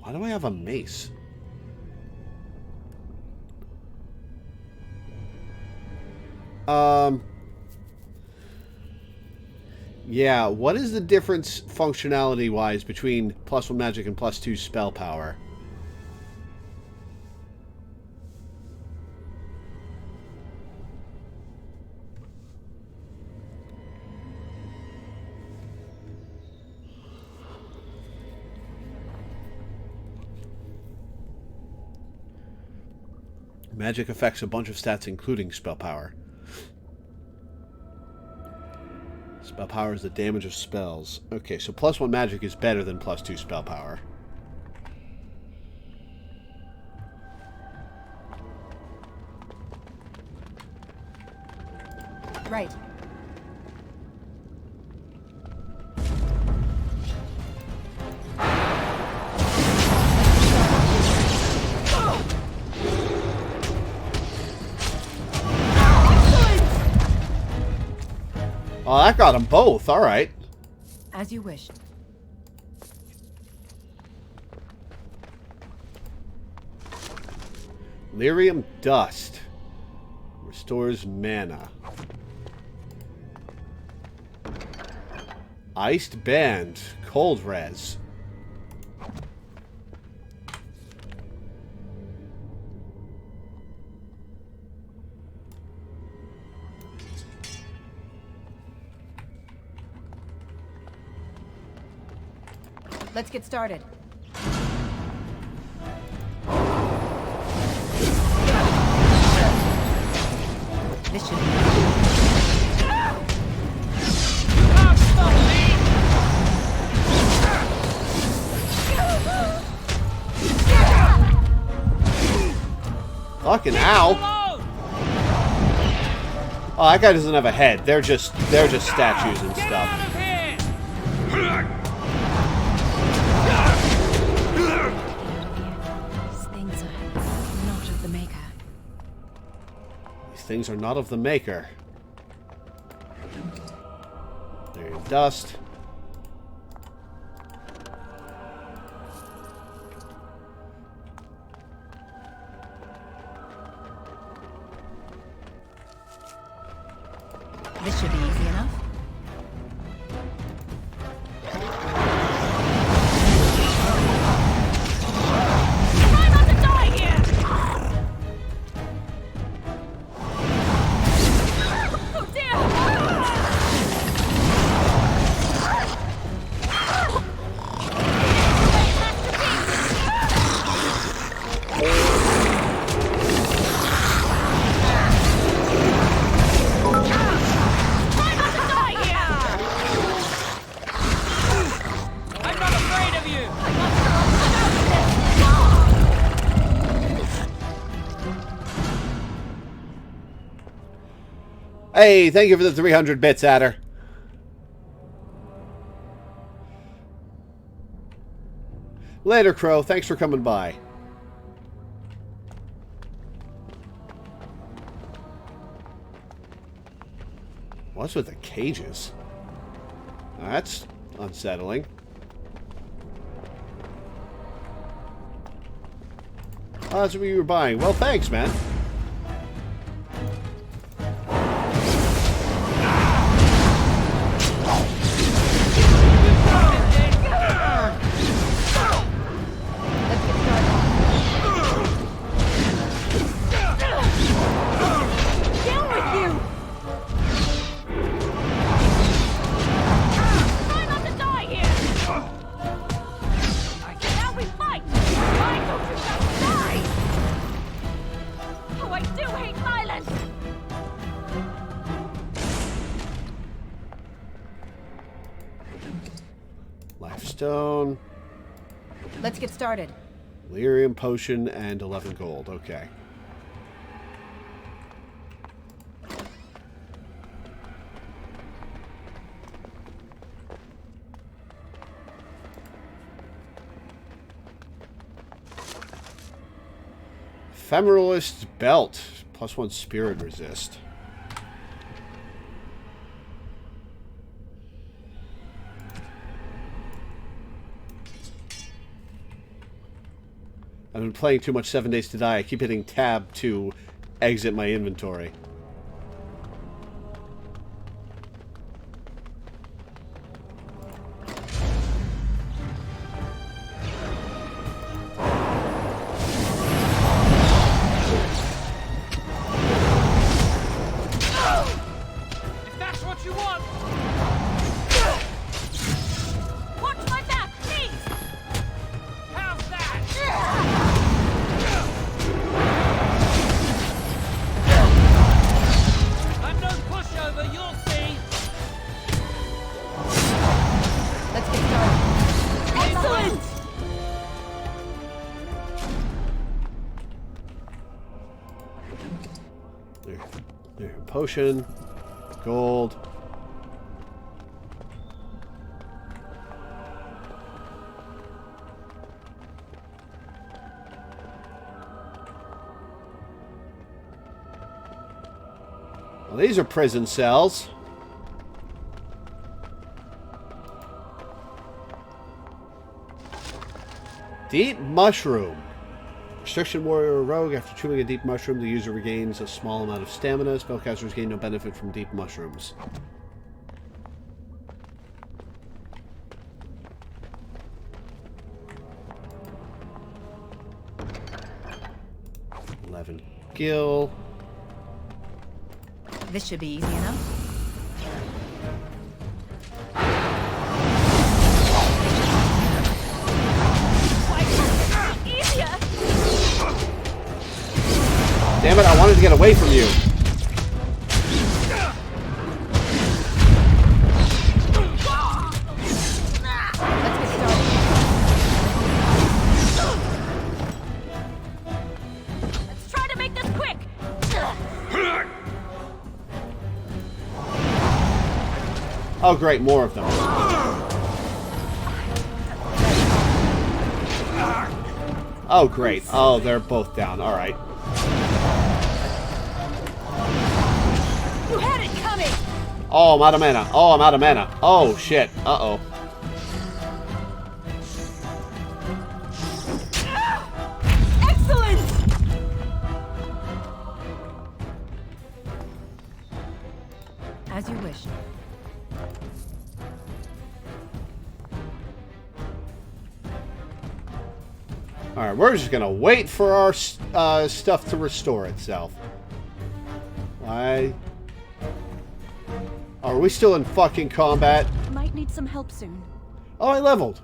Why do I have a mace? Yeah, what is the difference functionality-wise between +1 magic and +2 spell power? Magic affects a bunch of stats, including spell power. Spell power is the damage of spells. Okay, so +1 magic is better than +2 spell power. Right. Oh, that got them both. All right. As you wish. Lyrium Dust. Restores mana. Iced Band. Cold Res. Let's get started. This should be... Fucking ow. Oh, that guy doesn't have a head. They're just statues and stuff. Things are not of the maker. There's dust. This should be easy enough. Try not to die here! Oh dear! Hey, thank you for the 300 bits, Adder. Later, Crow. Thanks for coming by. What's with the cages? That's unsettling. Oh, that's what you were buying. Well, thanks, man. Stone. Let's get started. Lyrium potion and 11 gold. Okay. Ephemeralist belt. +1 spirit resist. I've been playing too much 7 Days to Die. I keep hitting tab to exit my inventory. If that's what you want! Watch my back, please! How's that? potion. Gold. Well, these are prison cells. Deep mushroom. Restriction warrior or rogue. After chewing a deep mushroom, the user regains a small amount of stamina. Spellcasters gain no benefit from deep mushrooms. Gil. This should be easy enough. Damn it, I wanted to get away from you. Let's try to make this quick. Oh great, more of them. Oh great. Oh, they're both down. Alright. You had it coming. Oh, I'm out of mana. Oh, I'm out of mana. Oh, shit. Uh-oh. Excellent. As you wish. Alright, we're just gonna wait for our stuff to restore itself. Why? Are we still in fucking combat? Might need some help soon. Oh, I leveled.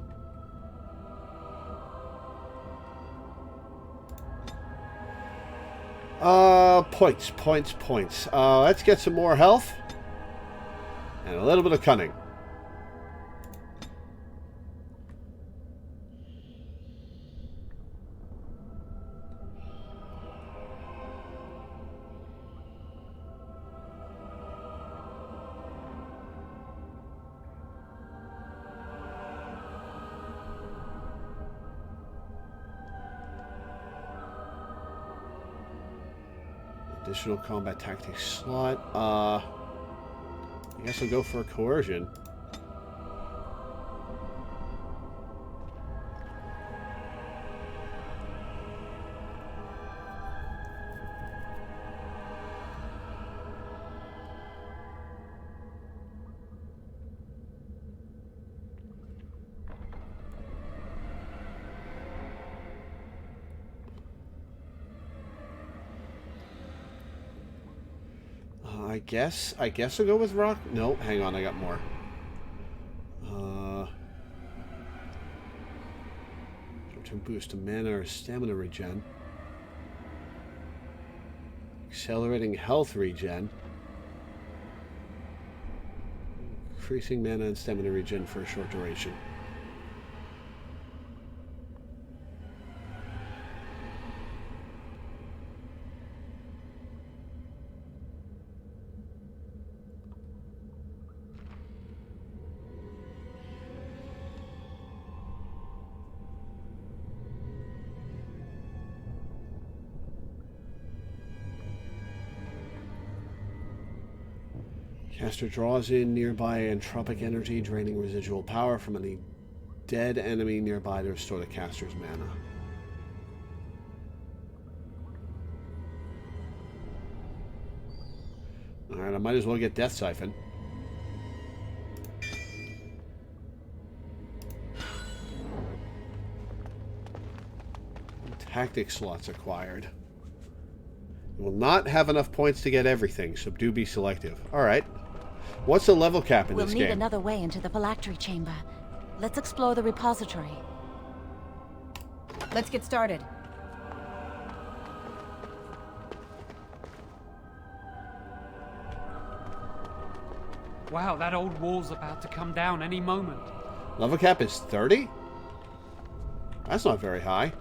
Points. Let's get some more health. And a little bit of cunning. Additional combat tactics slot. I guess I'll go for a coercion. I guess I'll go with rock. No, hang on, I got more. To boost a mana or stamina regen. Accelerating health regen. Increasing mana and stamina regen for a short duration. Caster draws in nearby entropic energy, draining residual power from any dead enemy nearby to restore the caster's mana. Alright, I might as well get Death Siphon. Tactic slots acquired. You will not have enough points to get everything, so do be selective. Alright. What's the level cap in this game? We'll need another way into the Phylactery Chamber. Let's explore the repository. Let's get started. Wow, that old wall's about to come down any moment. Level cap is 30? That's not very high.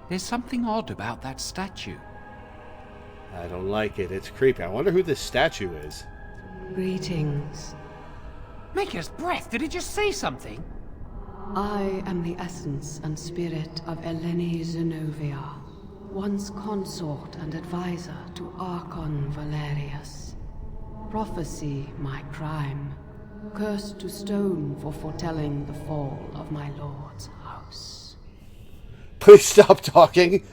There's something odd about that statue. I don't like it. It's creepy. I wonder who this statue is. Greetings. Maker's breath, did it just say something? I am the essence and spirit of Eleni Zenobia, once consort and advisor to Archon Valerius. Prophecy my crime, cursed to stone for foretelling the fall of my lord's house. Please stop talking.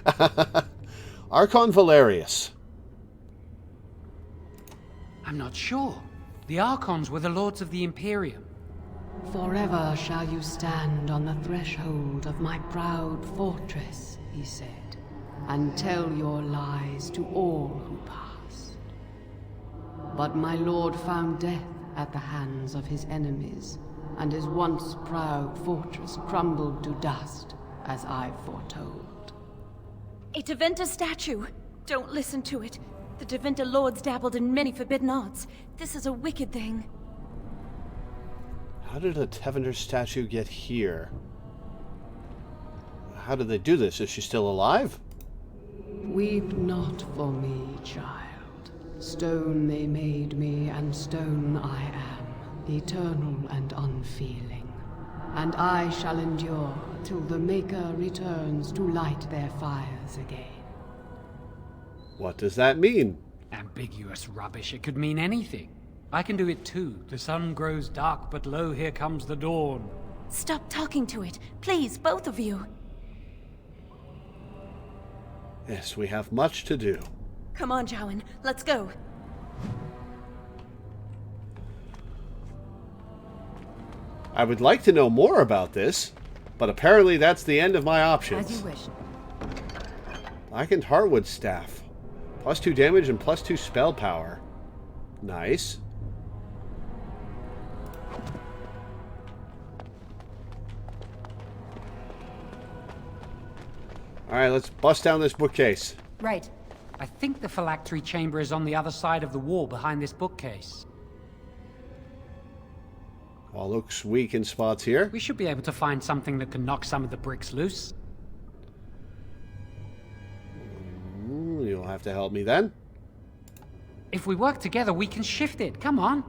Archon Valerius. I'm not sure. The Archons were the lords of the Imperium. Forever shall you stand on the threshold of my proud fortress, he said, and tell your lies to all who pass. But my lord found death at the hands of his enemies, and his once proud fortress crumbled to dust, as I foretold. A Deventer statue! Don't listen to it. The Deventer lords dabbled in many forbidden arts. This is a wicked thing. How did a Deventer statue get here? How did they do this? Is she still alive? Weep not for me, child. Stone they made me, and stone I am, eternal and unfeeling. And I shall endure till the Maker returns to light their fires again. What does that mean? Ambiguous rubbish. It could mean anything. I can do it too. The sun grows dark, but lo, here comes the dawn. Stop talking to it. Please, both of you. Yes, we have much to do. Come on, Jowan. Let's go. I would like to know more about this, but apparently that's the end of my options. As you wish. Blackened Heartwood Staff. +2 damage and +2 spell power. Nice. Alright, let's bust down this bookcase. Right. I think the Phylactery Chamber is on the other side of the wall behind this bookcase. All looks weak in spots here. We should be able to find something that can knock some of the bricks loose. You'll have to help me then. If we work together, we can shift it. Come on.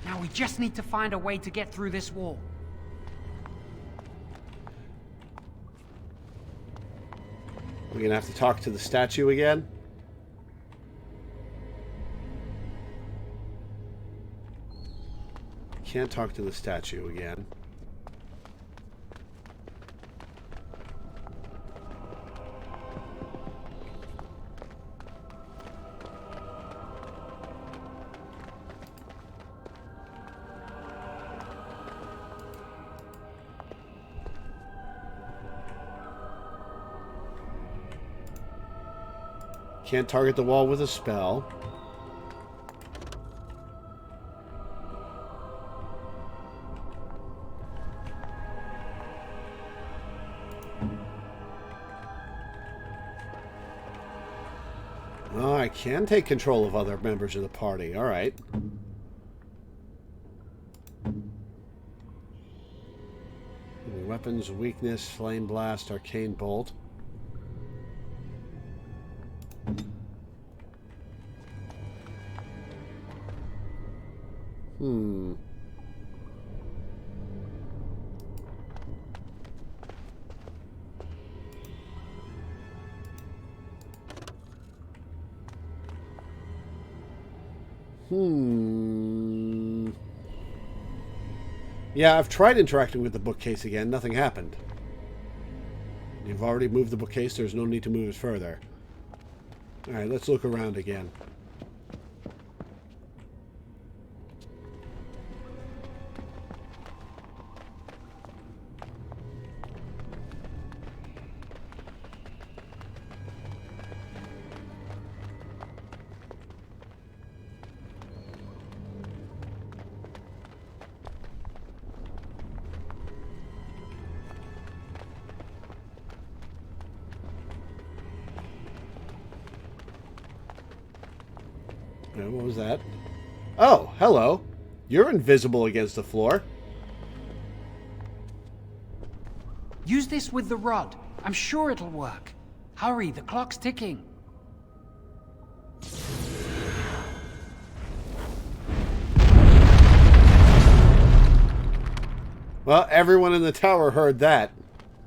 Now we just need to find a way to get through this wall. We're gonna have to talk to the statue again. Can't talk to the statue again. Can't target the wall with a spell. Oh, I can take control of other members of the party. All right. Weapons, weakness, flame blast, arcane bolt. Yeah, I've tried interacting with the bookcase again. Nothing happened. You've already moved the bookcase. There's no need to move it further. Alright, let's look around again. What was that? Oh, hello. You're invisible against the floor. Use this with the rod. I'm sure it'll work. Hurry, the clock's ticking. Well, everyone in the tower heard that.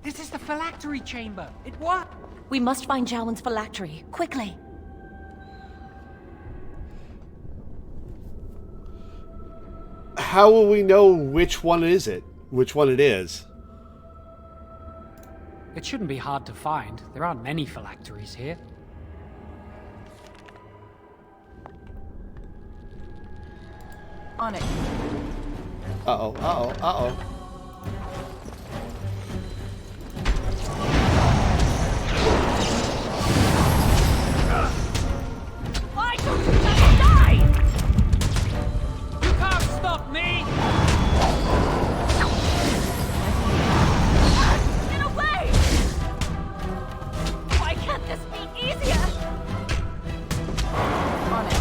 This is the Phylactery Chamber. It what? We must find Jowen's phylactery, quickly. How will we know which one is it? Which one it is? It shouldn't be hard to find. There aren't many phylacteries here. On it. Uh-oh, uh-oh, uh-oh. Why don't you just die? You can't stop me! Get away! Why can't this be easier? On it.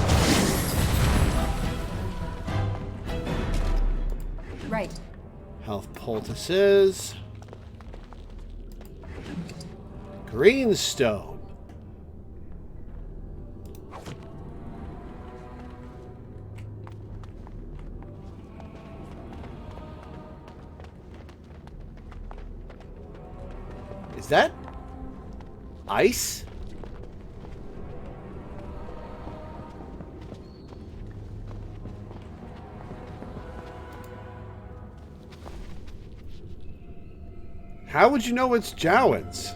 Right. Health poultices. Greenstone. Is that ice? How would you know it's Jowen's?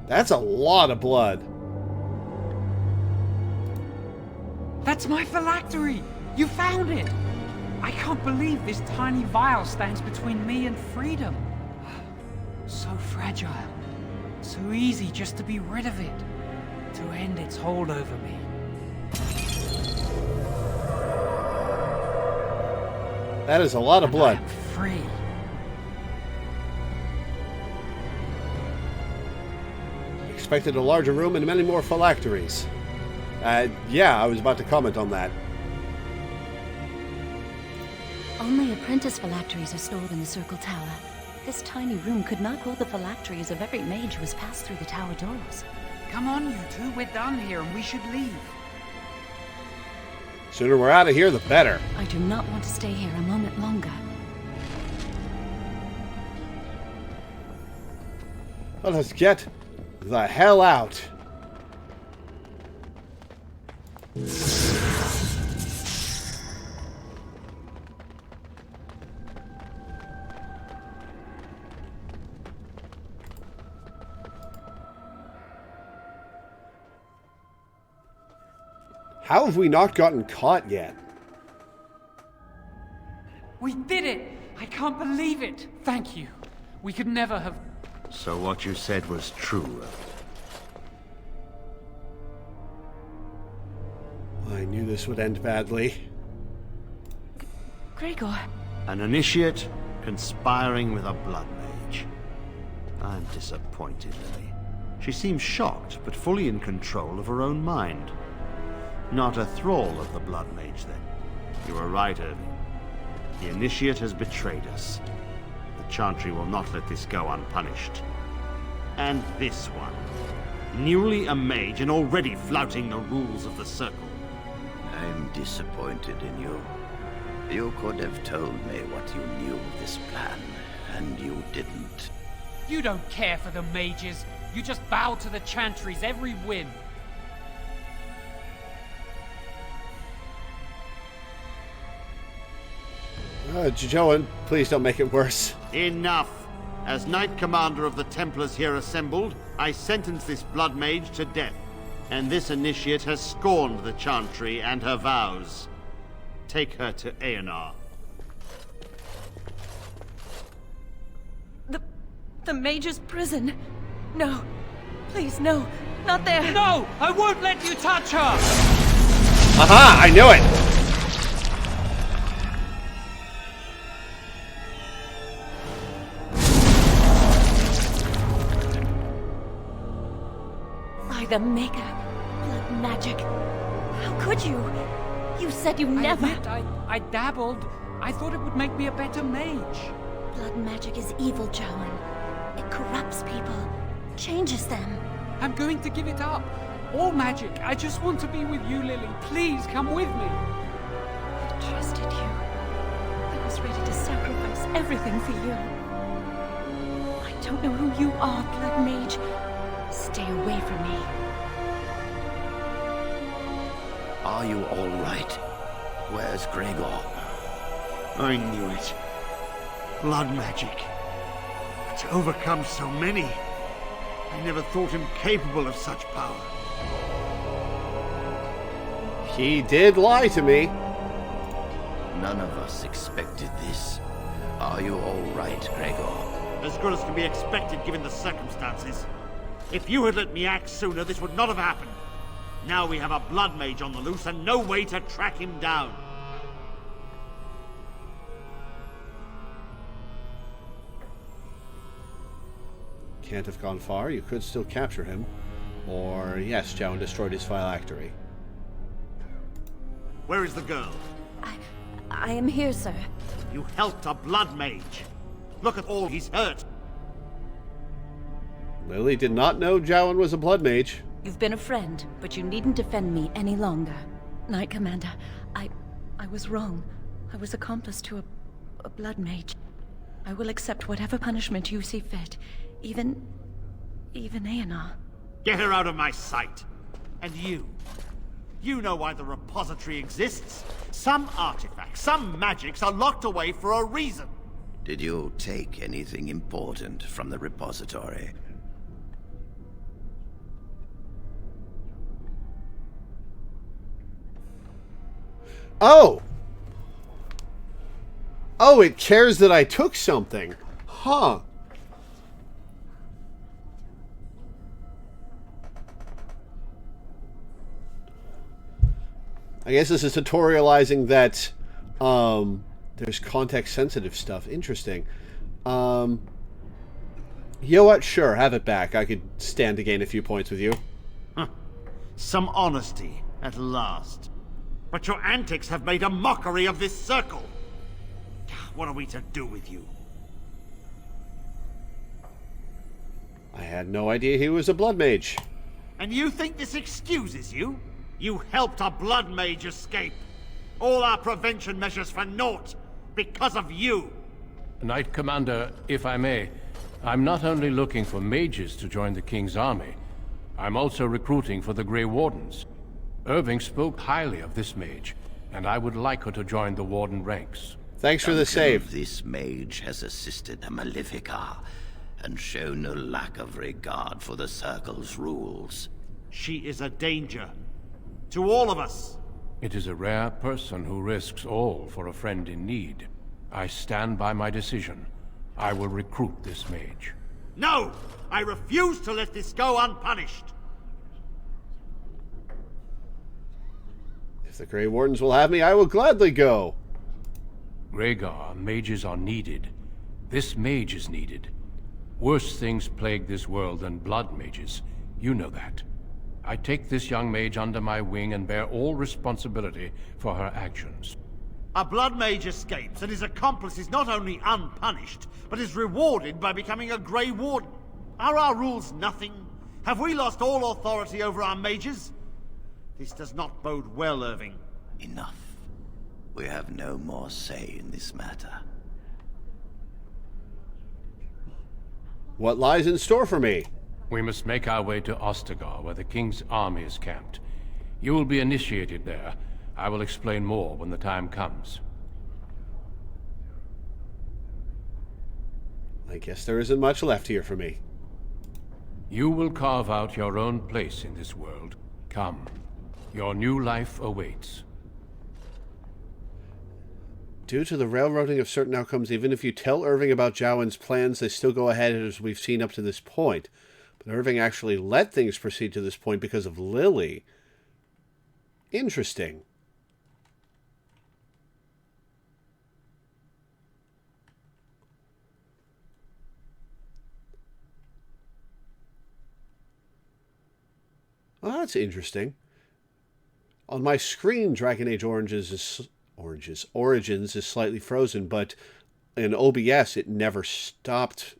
That's a lot of blood. That's my phylactery! You found it! I can't believe this tiny vial stands between me and freedom. So fragile. So easy just to be rid of it. To end its hold over me. That is a lot of blood. Free. Expected a larger room and many more phylacteries. Yeah, I was about to comment on that. Only apprentice phylacteries are stored in the Circle Tower. This tiny room could not hold the phylacteries of every mage who has passed through the tower doors. Come on, you two. We're done here and we should leave. Sooner we're out of here, the better. I do not want to stay here a moment longer. Let us get the hell out. How have we not gotten caught yet? We did it! I can't believe it! Thank you. We could never have... So what you said was true. I knew this would end badly. Gregor. An initiate conspiring with a blood mage. I'm disappointed, Lily. She seems shocked, but fully in control of her own mind. Not a thrall of the blood mage, then. You were right, Irving. The initiate has betrayed us. The Chantry will not let this go unpunished. And this one. Newly a mage and already flouting the rules of the Circle. I'm disappointed in you. You could have told me what you knew of this plan, and you didn't. You don't care for the mages. You just bow to the Chantry's every whim. Jowen, please don't make it worse. Enough! As Knight Commander of the Templars here assembled, I sentence this blood mage to death. And this initiate has scorned the Chantry and her vows. Take her to Aeonar. The mage's prison. No. Please, no. Not there. No! I won't let you touch her! Aha! I knew it! By the Maker. Blood magic. How could you? You said you never... I dabbled. I thought it would make me a better mage. Blood magic is evil, Jowan. It corrupts people, changes them. I'm going to give it up. All magic. I just want to be with you, Lily. Please come with me. I trusted you. I was ready to sacrifice everything for you. I don't know who you are, Blood Mage. Stay away from me. Are you all right? Where's Gregor? I knew it. Blood magic. To overcome so many. I never thought him capable of such power. He did lie to me. None of us expected this. Are you all right, Gregor? As good as can be expected given the circumstances. If you had let me act sooner, this would not have happened. Now we have a blood mage on the loose and no way to track him down. Can't have gone far. You could still capture him. Or, yes, Jowan destroyed his phylactery. Where is the girl? I am here, sir. You helped a blood mage. Look at all he's hurt. Lily did not know Jowan was a blood mage. You've been a friend, but you needn't defend me any longer. Knight Commander, I was wrong. I was accomplice to a blood mage. I will accept whatever punishment you see fit. Even Aenar. Get her out of my sight. And you. You know why the repository exists. Some artifacts, some magics are locked away for a reason. Did you take anything important from the repository? Oh! Oh, it cares that I took something. Huh. I guess this is tutorializing that there's context-sensitive stuff. Interesting. You know what? Sure, have it back. I could stand to gain a few points with you. Huh. Some honesty, at last. But your antics have made a mockery of this circle. What are we to do with you? I had no idea he was a blood mage. And you think this excuses you? You helped a blood mage escape. All our prevention measures for naught. Because of you. Knight Commander, if I may, I'm not only looking for mages to join the King's army, I'm also recruiting for the Grey Wardens. Irving spoke highly of this mage, and I would like her to join the Warden ranks. Thanks for the Duncan, save. This mage has assisted the Malefica, and shown no lack of regard for the Circle's rules. She is a danger. To all of us. It is a rare person who risks all for a friend in need. I stand by my decision. I will recruit this mage. No! I refuse to let this go unpunished! If the Grey Wardens will have me, I will gladly go. Rhaegar, mages are needed. This mage is needed. Worse things plague this world than blood mages. You know that. I take this young mage under my wing and bear all responsibility for her actions. A blood mage escapes, and his accomplice is not only unpunished, but is rewarded by becoming a Grey Warden. Are our rules nothing? Have we lost all authority over our mages? This does not bode well, Irving. Enough. We have no more say in this matter. What lies in store for me? We must make our way to Ostagar, where the King's army is camped. You will be initiated there. I will explain more when the time comes. I guess there isn't much left here for me. You will carve out your own place in this world. Come. Your new life awaits. Due to the railroading of certain outcomes, even if you tell Irving about Jowan's plans, they still go ahead as we've seen up to this point. But Irving actually let things proceed to this point because of Lily. Interesting. Well, that's interesting. On my screen, Dragon Age Origins is slightly frozen, but in OBS, it never stopped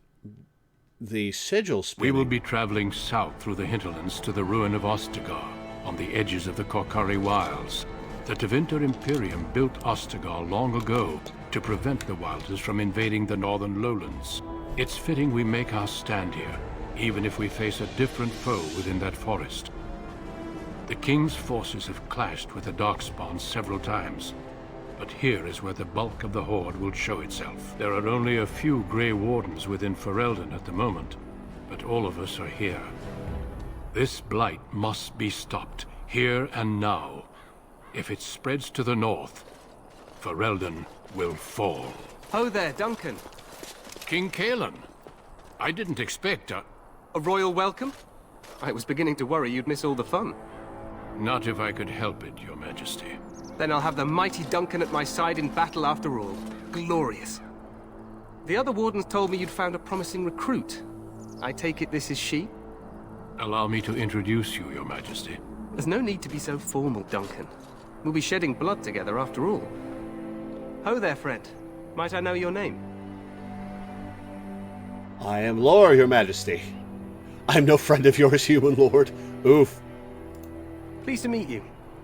the sigil spinning. We will be traveling south through the hinterlands to the ruin of Ostagar, on the edges of the Korkari Wilds. The Tevinter Imperium built Ostagar long ago to prevent the Wilders from invading the northern lowlands. It's fitting we make our stand here, even if we face a different foe within that forest. The King's forces have clashed with the Darkspawn several times, but here is where the bulk of the Horde will show itself. There are only a few Grey Wardens within Ferelden at the moment, but all of us are here. This blight must be stopped, here and now. If it spreads to the north, Ferelden will fall. Ho there, Duncan. King Kaelan. I didn't expect a royal welcome? I was beginning to worry you'd miss all the fun. Not if I could help it, Your Majesty. Then I'll have the mighty Duncan at my side in battle after all. Glorious. The other Wardens told me you'd found a promising recruit. I take it this is she? Allow me to introduce you, Your Majesty. There's no need to be so formal, Duncan. We'll be shedding blood together after all. Ho there, friend. Might I know your name? I am Lore, Your Majesty. I'm no friend of yours, human lord. Oof. Pleased to meet you.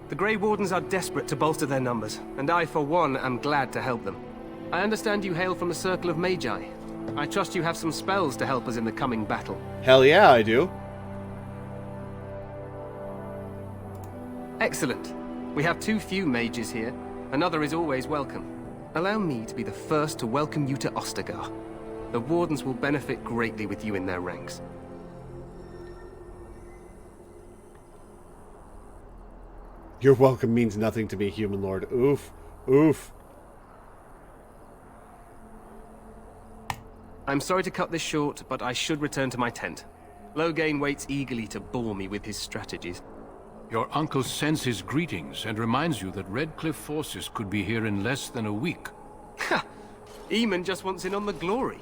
The Grey Wardens are desperate to bolster their numbers, and I, for one, am glad to help them. I understand you hail from the Circle of Magi. I trust you have some spells to help us in the coming battle. Hell yeah, I do. Excellent. We have too few mages here. Another is always welcome. Allow me to be the first to welcome you to Ostagar. The Wardens will benefit greatly with you in their ranks. Your welcome means nothing to me, human lord. Oof. Oof. I'm sorry to cut this short, but I should return to my tent. Loghain waits eagerly to bore me with his strategies. Your uncle sends his greetings and reminds you that Redcliffe forces could be here in less than a week. Ha! Eamon just wants in on the glory.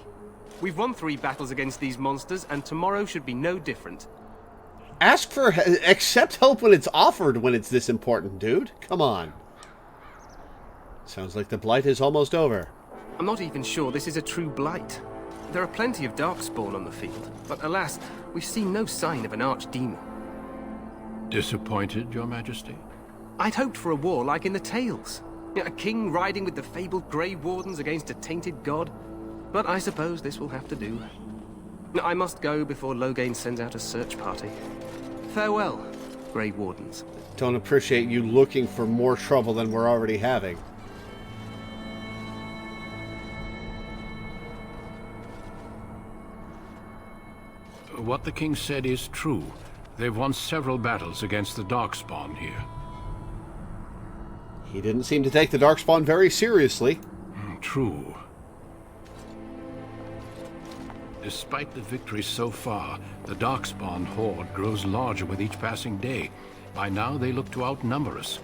We've won 3 battles against these monsters, and tomorrow should be no different. Accept help when it's offered when it's this important, dude. Come on. Sounds like the blight is almost over. I'm not even sure this is a true blight. There are plenty of Darkspawn on the field, but alas, we've seen no sign of an archdemon. Disappointed, Your Majesty? I'd hoped for a war like in the tales. A king riding with the fabled Grey Wardens against a tainted god. But I suppose this will have to do. I must go before Loghain sends out a search party. Farewell, Grey Wardens. Don't appreciate you looking for more trouble than we're already having. What the king said is true. They've won several battles against the Darkspawn here. He didn't seem to take the Darkspawn very seriously. True. Despite the victories so far, the Darkspawn horde grows larger with each passing day. By now, they look to outnumber us.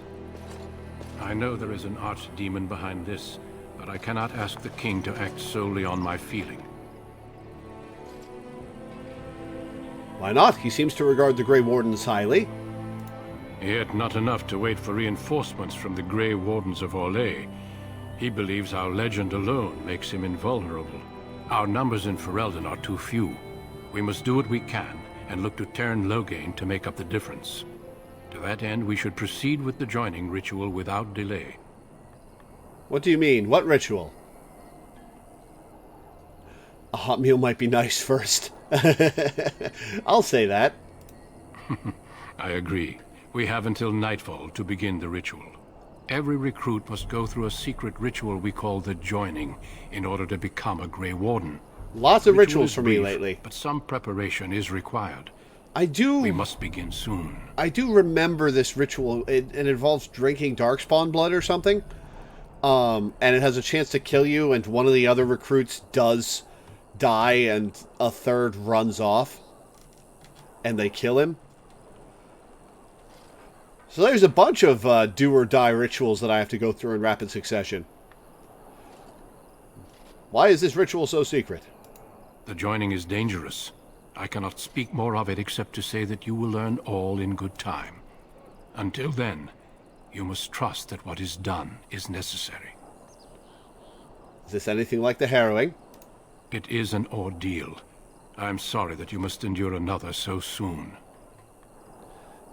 I know there is an archdemon behind this, but I cannot ask the king to act solely on my feeling. Why not? He seems to regard the Grey Wardens highly. Yet not enough to wait for reinforcements from the Grey Wardens of Orlais. He believes our legend alone makes him invulnerable. Our numbers in Ferelden are too few. We must do what we can, and look to Teyrn Loghain to make up the difference. To that end, we should proceed with the joining ritual without delay. What do you mean? What ritual? A hot meal might be nice first. I'll say that. I agree. We have until nightfall to begin the ritual. Every recruit must go through a secret ritual we call the Joining in order to become a Grey Warden. Lots of rituals for me lately. But some preparation is required. We must begin soon. I do remember this ritual. It involves drinking Darkspawn blood or something. And it has a chance to kill you, and one of the other recruits does die, and a third runs off. And they kill him. So there's a bunch of do-or-die rituals that I have to go through in rapid succession. Why is this ritual so secret? The Joining is dangerous. I cannot speak more of it except to say that you will learn all in good time. Until then, you must trust that what is done is necessary. Is this anything like the harrowing? It is an ordeal. I'm sorry that you must endure another so soon.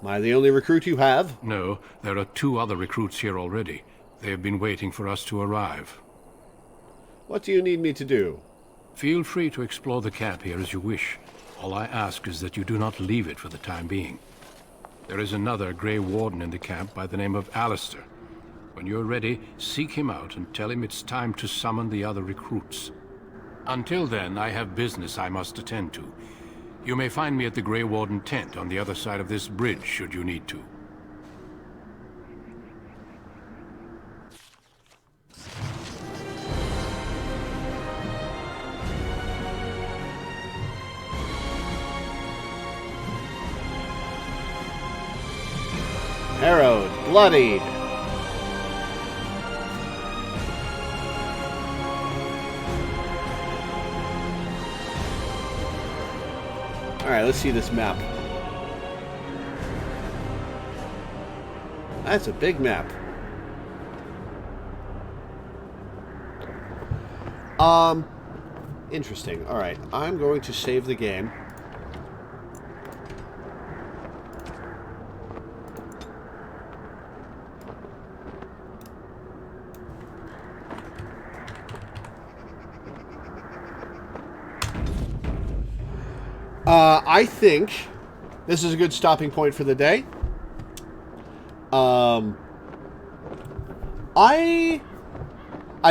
Am I the only recruit you have? No, there are 2 other recruits here already. They have been waiting for us to arrive. What do you need me to do? Feel free to explore the camp here as you wish. All I ask is that you do not leave it for the time being. There is another Grey Warden in the camp by the name of Alistair. When you're ready, seek him out and tell him it's time to summon the other recruits. Until then, I have business I must attend to. You may find me at the Grey Warden tent on the other side of this bridge, should you need to. Harrowed, bloodied. Alright, let's see this map. That's a big map. Interesting. Alright, I'm going to save the game. I think this is a good stopping point for the day. I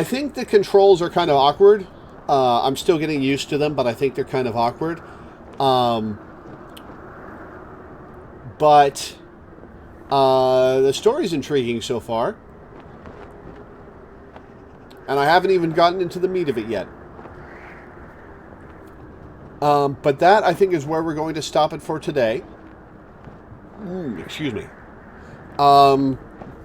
think the controls are kind of awkward. I'm still getting used to them, but I think they're kind of awkward. But the story's intriguing so far. And I haven't even gotten into the meat of it yet. But that, I think, is where we're going to stop it for today. Excuse me.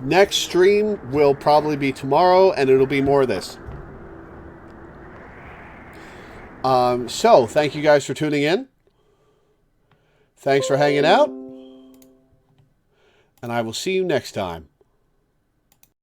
Next stream will probably be tomorrow, and it'll be more of this. So, thank you guys for tuning in. Thanks for hanging out. And I will see you next time.